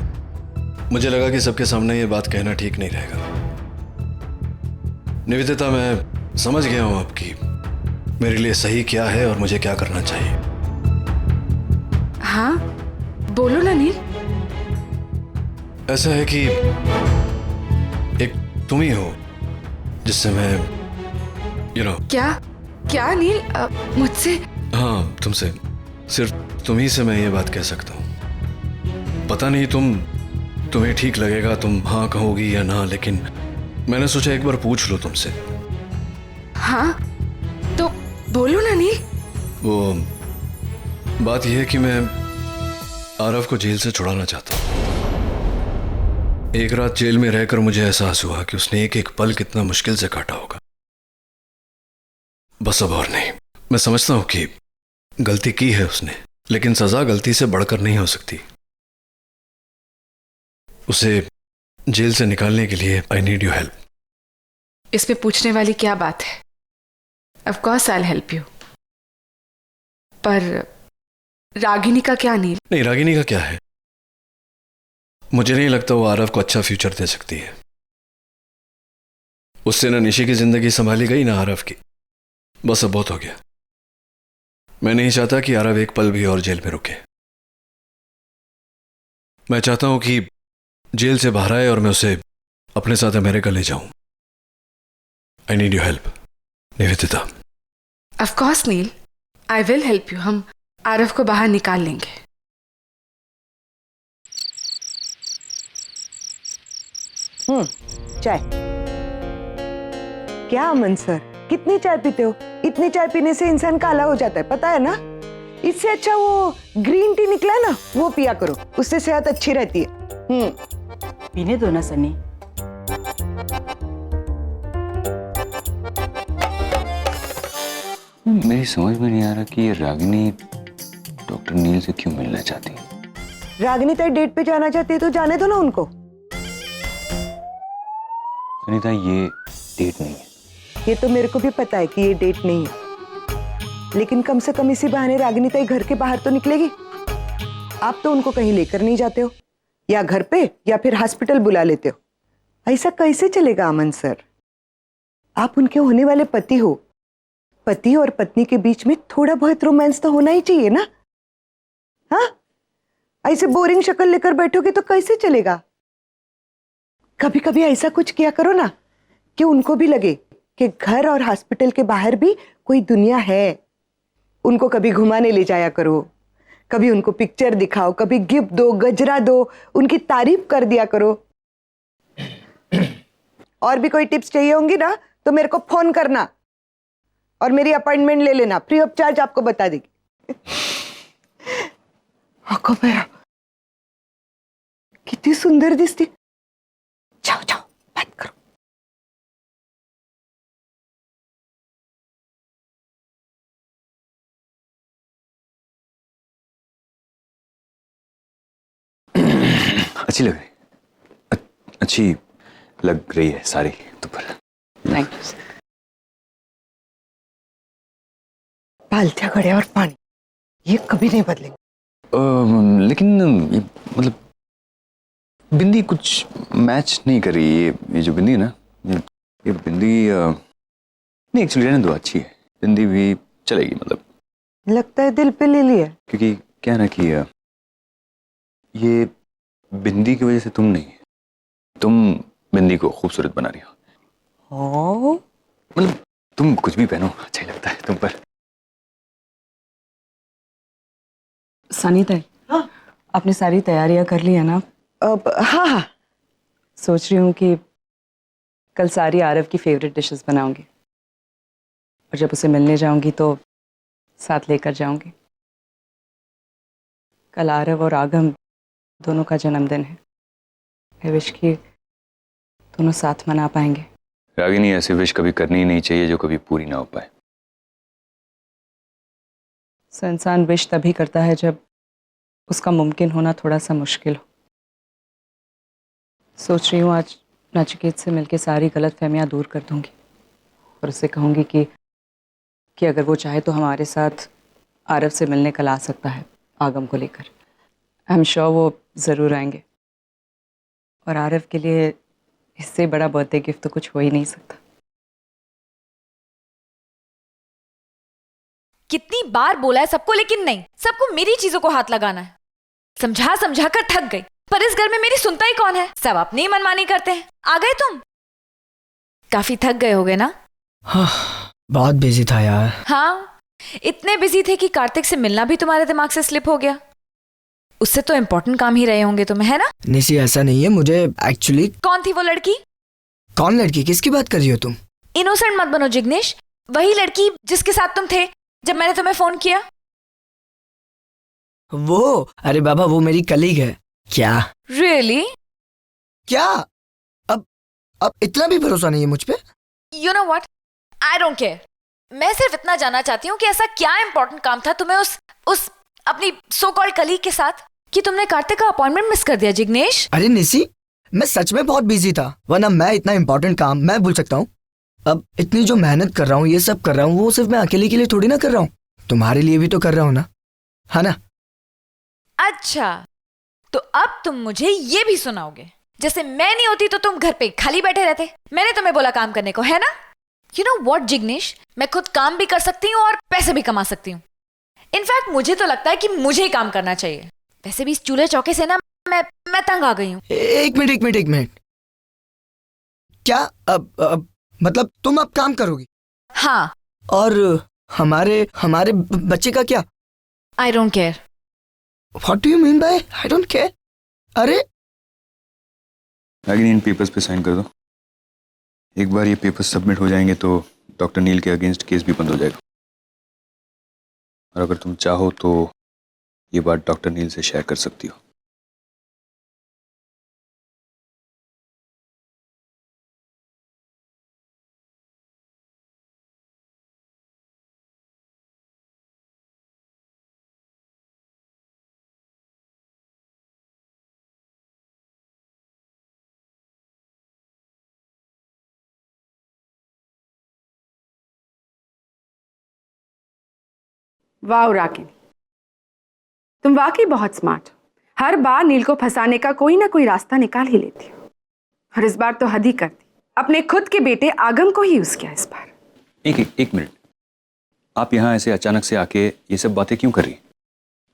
मुझे लगा कि सबके सामने ये बात कहना ठीक नहीं रहेगा। निवेदिता, मैं समझ गया हूं आपकी मेरे लिए सही क्या है और मुझे क्या करना चाहिए। हाँ, बोलो ना नील। ऐसा है कि एक तुम ही हो जिससे मैं क्या नील, मुझसे? हाँ, तुमसे, सिर्फ तुम ही से मैं ये बात कह सकता हूँ। पता नहीं तुम्हें ठीक लगेगा, तुम हाँ कहोगी या ना, लेकिन मैंने सोचा एक बार पूछ लो तुमसे। हाँ तो बोलो ना नील। वो बात यह है कि मैं आरव को जेल से छुड़ाना चाहता हूं। एक रात जेल में रहकर मुझे एहसास हुआ कि उसने एक एक पल कितना मुश्किल से काटा होगा। बस अब और नहीं। मैं समझता हूं कि गलती की है उसने, लेकिन सजा गलती से बढ़कर नहीं हो सकती। उसे जेल से निकालने के लिए आई नीड योर हेल्प। इस पे पूछने वाली क्या बात है? Of course I will help you. पर रागिनी का क्या नील? नहीं, रागिनी का क्या है? मुझे नहीं लगता वो आरव को अच्छा फ्यूचर दे सकती है। उससे ना निशी की जिंदगी संभाली गई ना आरव की। बस अब बहुत हो गया। मैं नहीं चाहता कि आरव एक पल भी और जेल में रुके। मैं चाहता हूं कि जेल से बाहर आए और मैं उसे अपने साथ अमेरिका ले जाऊं। I need your help Nivedita. Of course Neel, I will help you. हम आरव को बाहर निकाल लेंगे। चाय। क्या अमन सर, कितनी चाय पीते हो? इतनी चाय पीने से इंसान काला हो जाता है, पता है ना? इससे अच्छा वो ग्रीन टी निकला ना, वो पिया करो, उससे सेहत अच्छी रहती है। पीने दो ना सनी। मेरी समझ में नहीं आ रहा कि ये रागिनी डॉक्टर नील से क्यों मिलना चाहती है। रागिनी तक डेट पे जाना चाहती है तो जाने दो ना उनको। सुनीता, ये डेट नहीं है। ये तो मेरे को भी पता है कि ये डेट नहीं है, लेकिन कम से कम इसी बहाने रागिनी ताई घर के बाहर तो निकलेगी। आप तो उनको कहीं लेकर नहीं जाते हो, या घर पे या फिर हॉस्पिटल बुला लेते हो। ऐसा कैसे चलेगा अमन सर? आप उनके होने वाले पति हो। पति और पत्नी के बीच में थोड़ा बहुत रोमांस तो होना ही चाहिए ना। हाँ, ऐसे बोरिंग शक्ल लेकर बैठोगे तो कैसे चलेगा? कभी कभी ऐसा कुछ किया करो ना कि उनको भी लगे कि घर और हॉस्पिटल के बाहर भी कोई दुनिया है। उनको कभी घुमाने ले जाया करो, कभी उनको पिक्चर दिखाओ, कभी गिफ्ट दो, गजरा दो, उनकी तारीफ कर दिया करो। और भी कोई टिप्स चाहिए होंगी ना तो मेरे को फोन करना और मेरी अपॉइंटमेंट ले लेना, फ्री ऑफ चार्ज आपको बता देगी। आंखों पे कितनी सुंदर दिसती। जाओ जाओ बात करो। अच्छी लग रही, अच्छी लग रही है सारी तो पर। Thank you. पालथिया घड़े और पानी ये कभी नहीं बदलेंगे। लेकिन ये मतलब बिंदी कुछ मैच नहीं कर रही। ये जो बिंदी है ना, ये बिंदी नहीं, एक्चुअली रहने दो, अच्छी है बिंदी भी चलेगी। मतलब लगता है दिल पे ले लिया। क्योंकि क्या है ना कि ये बिंदी की वजह से तुम नहीं, तुम बिंदी को खूबसूरत बना रही हो। मतलब तुम कुछ भी पहनो अच्छा ही लगता है तुम पर। सनी ताई, आपने सारी तैयारियां कर ली है ना? हाँ हाँ। सोच रही हूँ कि कल सारी आरव की फेवरेट डिशेस बनाऊंगी और जब उसे मिलने जाऊंगी तो साथ लेकर जाऊंगी। कल आरव और आगम दोनों का जन्मदिन है। मैं विश की दोनों साथ मना पाएंगे। रागिनी, ऐसी विश कभी करनी ही नहीं चाहिए जो कभी पूरी ना हो पाए। सो इंसान विश तभी करता है जब उसका मुमकिन होना थोड़ा सा मुश्किल हो। सोच रही हूँ आज नचिकेत से मिलके सारी गलत फहमियाँ दूर कर दूंगी और उससे कहूँगी कि अगर वो चाहे तो हमारे साथ आरव से मिलने कल आ सकता है आगम को लेकर। आई एम श्योर वो ज़रूर आएंगे और आरव के लिए इससे बड़ा बर्थडे गिफ्ट तो कुछ हो ही नहीं सकता। कितनी बार बोला है सबको, लेकिन नहीं, सबको मेरी चीजों को हाथ लगाना है। समझा समझा कर थक गई, पर इस घर में मेरी सुनता ही कौन है? सब अपनी मनमानी करते हैं। आ गए तुम? काफी थक गए होगे ना? हाँ, बहुत बिजी था यार। हाँ, इतने बिजी थे कि कार्तिक से मिलना भी तुम्हारे दिमाग से स्लिप हो गया। उससे तो इम्पोर्टेंट काम ही रहे होंगे तुम्हें, है ना? निशी, ऐसा नहीं है, मुझे एक्चुअली। कौन थी वो लड़की? कौन लड़की, किसकी बात कर रही हो तुम? इनोसेंट मत बनो जिग्नेश, वही लड़की जिसके साथ तुम थे जब मैंने तुम्हें फोन किया। वो, अरे बाबा वो मेरी कलीग है। क्या? रियली? क्या? अब इतना भी भरोसा नहीं है मुझ पे? You know what, I don't care. मैं सिर्फ इतना जानना चाहती हूँ कि ऐसा क्या इंपॉर्टेंट काम था तुम्हें उस अपनी सो कॉल्ड कलीग के साथ कि तुमने कार्तिक का अपॉइंटमेंट मिस कर दिया। जिग्नेश, अरे निशी, मैं सच में बहुत बिजी था, वरना मैं इतना इंपॉर्टेंट काम मैं भूल सकता हूँ? अब इतनी जो मेहनत कर रहा हूँ, ये सब कर रहा हूँ, वो सिर्फ मैं अकेले के लिए थोड़ी ना कर रहा हूँ, तुम्हारे लिए भी तो कर रहा हूँ ना, है ना? अच्छा, तो अब तुम मुझे ये भी सुनाओगे जैसे मैं नहीं होती तो तुम घर पे खाली बैठे रहते। मैंने तुम्हें बोला काम करने को, है ना? यू नो व्हाट जिग्नेश, मैं खुद काम भी कर सकती हूँ और पैसे भी कमा सकती हूँ। इनफैक्ट मुझे तो लगता है कि मुझे ही काम करना चाहिए। वैसे भी इस चूल्हे चौके से ना मैं तंग आ गई हूँ। एक मिनट, क्या अब मतलब तुम अब काम करोगी? हाँ। और हमारे बच्चे का क्या? I don't care. What do you mean by I don't care? अरे रागिनी, इन पेपर्स पे साइन कर दो। एक बार ये पेपर्स सबमिट हो जाएंगे तो डॉक्टर नील के अगेंस्ट केस भी बंद हो जाएगा। और अगर तुम चाहो तो ये बात डॉक्टर नील से शेयर कर सकती हो। वाह रागिनी, तुम वाकई बहुत स्मार्ट हो। हर बार नील को फंसाने का कोई ना कोई रास्ता निकाल ही लेती हो, और इस बार तो हद ही कर दी। अपने खुद के बेटे आगम को ही यूज किया इस बार। एक मिनट, आप यहाँ ऐसे अचानक से आके ये सब बातें क्यों कर रही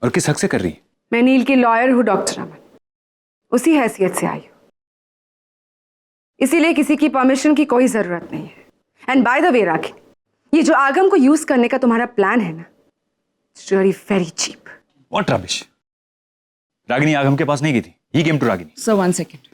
और किस हक से कर रही? मैं नील की लॉयर हूँ डॉक्टर अमन, उसी हैसियत से आई हूँ, इसीलिए किसी की परमिशन की कोई जरूरत नहीं है। And by the way Ragini, ये जो आगम को यूज करने का तुम्हारा प्लान है ना, it's really very cheap. What rubbish? Ragini Agam के पास नहीं गई थी, he came to Ragini. Sir 1 second,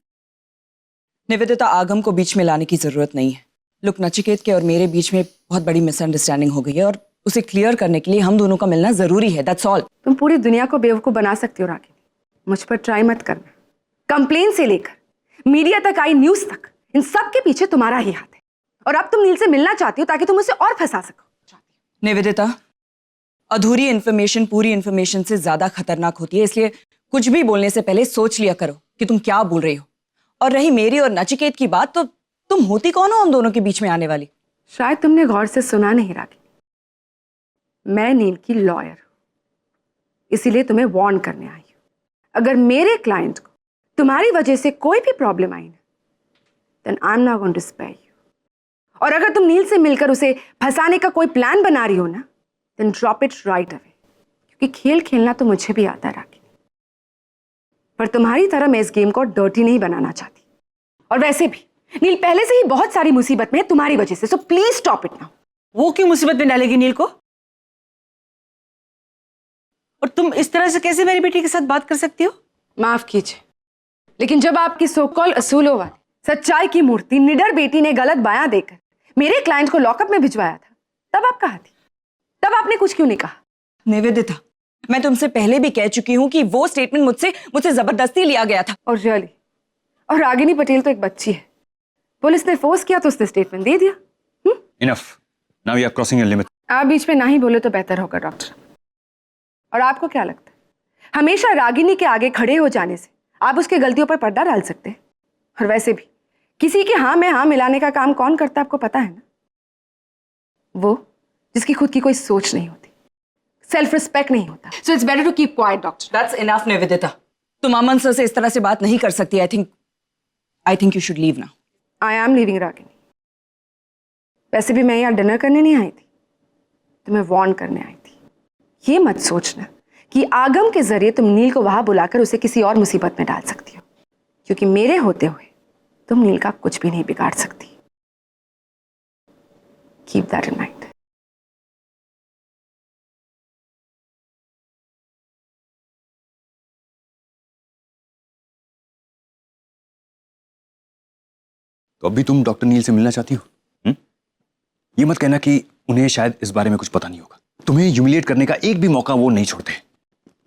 Nivedita, Agam को बीच में लाने की जरूरत नहीं है। लुक, नचिकेत के और मेरे बीच में बहुत बड़ी मिसअंडरस्टैंडिंग हो गई है और उसे क्लियर करने के लिए हम दोनों का मिलना जरूरी है, दैट्स ऑल। तुम पूरी दुनिया को बेवकूफ बना सकती हो रागिनी, मुझ पर ट्राई मत करना। कंप्लेन से लेकर मीडिया तक आई न्यूज तक, इन सब के पीछे तुम्हारा ही हाथ है। और अब तुम नील से मिलना चाहती हो ताकि तुम उसे और फंसा सको। निवेदिता, अधूरी इंफॉर्मेशन पूरी इंफॉर्मेशन से ज्यादा खतरनाक होती है, इसलिए कुछ भी बोलने से पहले सोच लिया करो कि तुम क्या बोल रही हो। और रही मेरी और नचिकेत की बात, तो तुम होती कौन हो हम दोनों के बीच में आने वाली? शायद तुमने गौर से सुना नहीं रागिनी, मैं नील की लॉयर हूं, इसीलिए तुम्हें वार्न करने आई हूं। अगर मेरे क्लाइंट को तुम्हारी वजह से कोई भी प्रॉब्लम आई ना, then I am not going to spare you. और अगर तुम नील से मिलकर उसे फंसाने का कोई प्लान बना रही हो ना, then drop it right away, क्योंकि खेल खेलना तो मुझे भी आता है रागिनी, पर तुम्हारी तरह मैं इस गेम को डर्टी नहीं बनाना चाहती। और वैसे भी नील पहले से ही बहुत सारी मुसीबत में है तुम्हारी वजह से, so please stop it now. वो क्यों मुसीबत में डालेगी नील को? और तुम इस तरह से कैसे मेरी बेटी के साथ बात कर सकती हो? माफ कीजिए, लेकिन जब आपकी सो कॉल असूलों वाली सच्चाई की मूर्ति निडर बेटी ने गलत बयां देकर मेरे क्लाइंट को लॉकअप में भिजवाया था, तब आप कहाँ थी? तब आपने कुछ क्यों नहीं कहा? निवेदिता, मैं तुमसे पहले भी कह चुकी हूँ कि वो स्टेटमेंट मुझसे जबरदस्ती लिया गया था। और रियली, और रागिनी पटेल तो एक बच्ची है, पुलिस ने फोर्स किया तो उसने स्टेटमेंट दे दिया। Enough, now you are crossing your limit. आप बीच में ना ही बोले तो बेहतर होगा डॉक्टर। और आपको क्या लगता है, हमेशा रागिनी के आगे खड़े हो जाने से आप उसकी गलतियों पर पर्दा डाल सकते हैं? और वैसे भी किसी के हाँ में हाँ मिलाने का काम कौन करता है आपको पता है ना? वो जिसकी खुद की कोई सोच नहीं होती, सेल्फ रिस्पेक्ट नहीं होता। So it's better to keep quiet doctor. That's enough Nivedita, तुम अमन सर से इस तरह से बात नहीं कर सकती। आई think you should leave now. I am leaving Ragini. वैसे भी मैं यहाँ डिनर करने नहीं आई थी, तुम्हें वार्न करने आई थी। ये मत सोचना कि आगम के जरिए तुम नील को वहां बुलाकर उसे किसी और मुसीबत में डाल सकती हो, क्योंकि मेरे होते हुए तुम नील का कुछ भी नहीं बिगाड़ सकती। Keep that in mind. तो अब भी तुम डॉक्टर नील से मिलना चाहती हो? ये मत कहना कि उन्हें शायद इस बारे में कुछ पता नहीं होगा। तुम्हें ह्यूमिलिएट करने का एक भी मौका वो नहीं छोड़ते।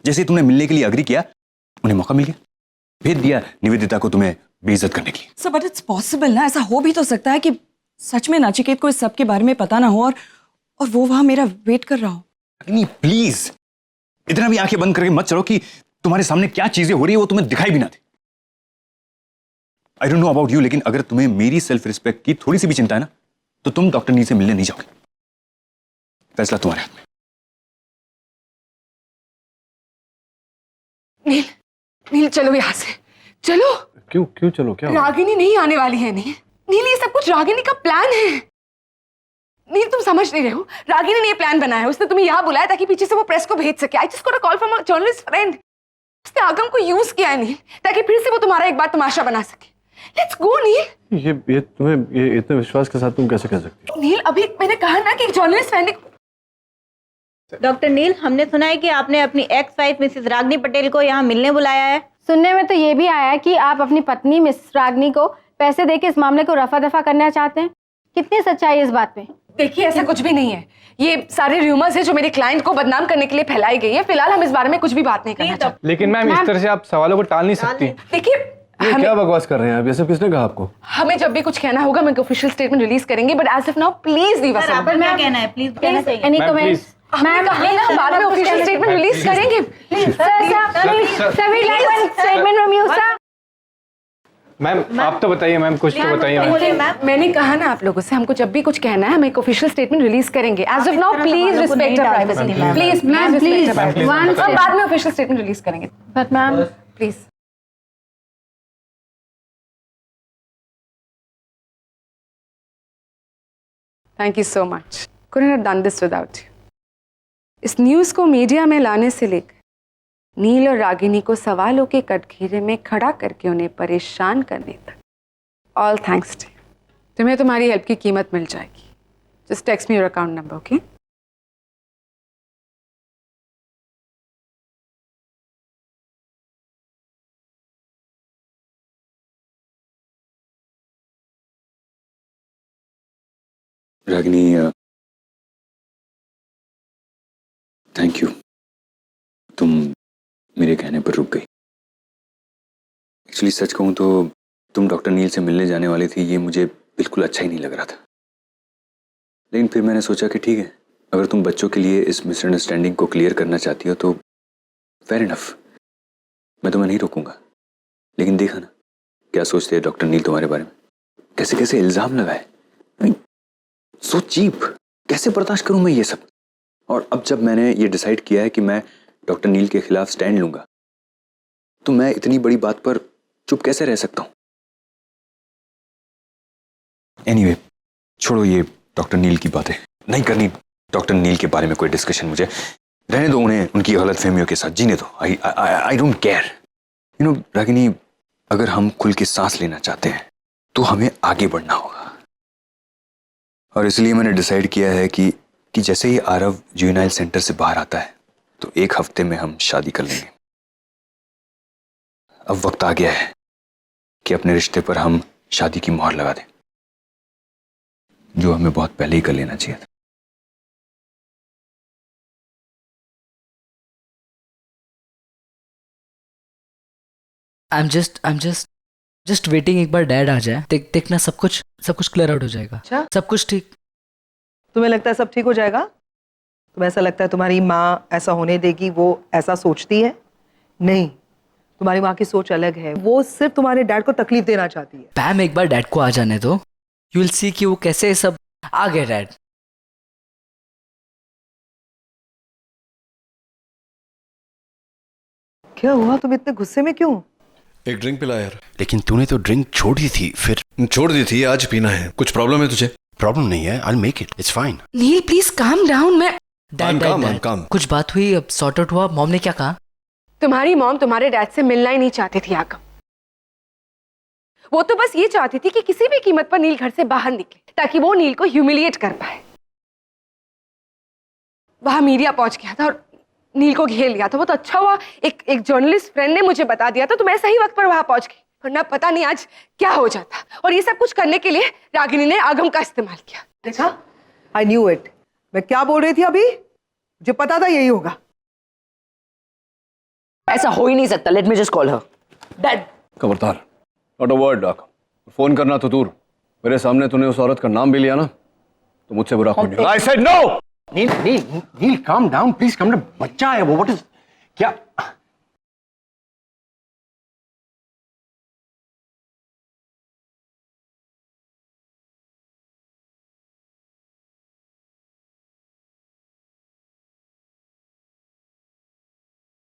जैसे तुमने मिलने के लिए अग्री किया, उन्हें मौका मिल गया, भेज दिया निवेदिता को तुम्हें बेइज्जत करने के लिए। सर बट इट्स पॉसिबल ना, ऐसा हो भी तो सकता है कि सच में नचिकेत को इस सब के बारे में पता ना हो और वो वहां मेरा वेट कर रहा हो। नहीं प्लीज, इतना भी आंखें बंद करके मत चलो कि तुम्हारे सामने क्या चीजें हो रही है वो तुम्हें दिखाई भी ना दे। I don't know about you, लेकिन अगर तुम्हें मेरी सेल्फ रिस्पेक्ट की थोड़ी सी भी चिंता है ना, तो तुम डॉक्टर नील से मिलने नहीं जाओगे। फैसला तुम्हारे हाथ में। नील, नील चलो यहाँ से, चलो। क्यों क्यों चलो, क्या हुआ? रागिनी नहीं आने वाली है। नील, नील ये सब कुछ रागिनी का प्लान है। नील तुम समझ नहीं रहे हो, रागिनी ने ये प्लान बनाया है। उसने तुम्हें यहाँ बुलाया ताकि पीछे से वो प्रेस को भेज सके। I just got a call from a journalist friend. उसने आगम को यूज किया है नील, ताकि फिर से वो तुम्हारा एक बार तमाशा बना सके। लेट्स गो नील। ये तुम्हें ये इतने विश्वास के साथ तुम कैसे कह सकती हो? नील अभी मैंने कहा ना कि एक जर्नलिस्ट फ्रेंड। डॉक्टर नील, हमने सुना है कि आपने अपनी ex wife Mrs Ragini Patel को यहाँ मिलने बुलाया है। सुनने में तो ये भी आया है कि आप अपनी पत्नी मिस रागिनी को पैसे देके इस मामले को रफा दफा करना चाहते हैं। कितनी सच्चाई है इस बात पे? देखिए ऐसा कुछ भी नहीं है, ये सारे र्यूमर्स है जो मेरे क्लाइंट को बदनाम करने के लिए फैलाई गई है। फिलहाल हम इस बारे में कुछ भी बात नहीं करना चाहते। लेकिन मैम इस तरह से आप सवालों को टाल नहीं सकती। देखिए ये क्या बकवास कर रहे हैं आप? ये सब किसने कहा आपको? हमें जब भी कुछ कहना होगा मैं ऑफिशियल स्टेटमेंट रिलीज करेंगे, but as of now please leave us alone. क्या कहना है प्लीज कहना चाहिए। Any comments? मैम बाद में ऑफिशियल स्टेटमेंट रिलीज करेंगे। सभी statement from you sir. Ma'am आप तो बताइए मैम, कुछ तो बताइए। मैंने कहा ना आप लोगों से, हमको जब भी कुछ कहना है हम एक ऑफिशियल स्टेटमेंट रिलीज करेंगे। As of now please respect our privacy. Please ma'am please, हम बाद में ऑफिशियल स्टेटमेंट रिलीज करेंगे। But ma'am please. Thank you so much. couldn't have done this without you। इस न्यूज़ को मीडिया में लाने से लेकर नील और रागिनी को सवालों के कटघरे में खड़ा करके उन्हें परेशान करने तक, ऑल थैंक्स टू यू। तुम्हें तुम्हारी हेल्प की कीमत मिल जाएगी। Just text me your account number, okay? Ragini thank you, तुम मेरे कहने पर रुक गई। एक्चुअली सच कहूं तो तुम डॉक्टर नील से मिलने जाने वाली थी, ये मुझे बिल्कुल अच्छा ही नहीं लग रहा था। लेकिन फिर मैंने सोचा कि ठीक है, अगर तुम बच्चों के लिए इस मिसअंडरस्टैंडिंग को क्लियर करना चाहती हो तो फेयर इनफ, मैं तुम्हें नहीं रोकूंगा। लेकिन देखा ना क्या सोचते हैं डॉक्टर नील तुम्हारे बारे में, कैसे कैसे इल्जाम लगाए। सो चीप, कैसे बर्दाश्त करूं मैं ये सब। और अब जब मैंने ये डिसाइड किया है कि मैं डॉक्टर नील के खिलाफ स्टैंड लूंगा, तो मैं इतनी बड़ी बात पर चुप कैसे रह सकता हूं। एनीवे, छोड़ो ये डॉक्टर नील की बातें, नहीं करनी डॉक्टर नील के बारे में कोई डिस्कशन। मुझे रहने दो उन्हें उनकी गलतफहमियों के साथ जीने दो। I don't care. You know Ragini, अगर हम खुल के सांस लेना चाहते हैं तो हमें आगे बढ़ना होगा। और इसलिए मैंने डिसाइड किया है कि जैसे ही आरव जुवेनाइल सेंटर से बाहर आता है तो 1 हफ्ते में हम शादी कर लेंगे। अब वक्त आ गया है कि अपने रिश्ते पर हम शादी की मोहर लगा दें, जो हमें बहुत पहले ही कर लेना चाहिए था। I'm just waiting एक बार डैड आ जाए। देखना सब कुछ क्लियर आउट हो जाएगा। अच्छा? सब कुछ ठीक। तुम्हें लगता है सब ठीक हो जाएगा? तुम्हें ऐसा लगता है तुम्हारी माँ ऐसा होने देगी, वो ऐसा सोचती है? नहीं, तुम्हारी माँ की सोच अलग है। वो सिर्फ तुम्हारे डैड को तकलीफ देना चाहती है। पैम एक बार डैड को आ जाने दो, यू विल सी कि वो कैसे सब आ गए। डैड क्या हुआ, तुम इतने गुस्से में क्यों? एक ड्रिंक पिला यार। लेकिन तूने तो ड्रिंक छोड़ दी थी, फिर छोड़ दी थी, आज पीना है। कुछ प्रॉब्लम है तुझे? प्रॉब्लम नहीं है, I will make it, it's fine. Neel please calm down. मैं डैड कुछ बात हुई, अब सॉर्ट आउट हुआ? मॉम ने क्या कहा? तुम्हारी मॉम तुम्हारे डैड से मिलना ही नहीं चाहती थी आगम। वो तो बस ये चाहती थी कि किसी भी कीमत पर नील घर से बाहर निकले ताकि वो नील को ह्यूमिलिएट कर पाए। वहां मीडिया पहुंच गया था और नील को घेर लिया था। वो तो अच्छा हुआ एक जर्नलिस्ट फ्रेंड ने मुझे बता दिया था, तो मैं सही वक्त पर वहां पहुंच गई। वरना पता नहीं आज क्या हो जाता। और ये सब कुछ करने के लिए रागिनी ने आगम का इस्तेमाल किया। देखा, आई न्यू इट। मैं क्या बोल रही थी अभी, मुझे पता था यही होगा। ऐसा हो ही नहीं सकता। Let me just call her. Dad. खबरदार, नॉट अ वर्ड आगम। फोन करना तो दूर, मेरे सामने तूने उस औरत का नाम भी लिया ना, तो मुझसे बुरा कोई नहीं। I said no! Nil, nil, nil, calm down, please, calm down। बच्चा है वो, what is, क्या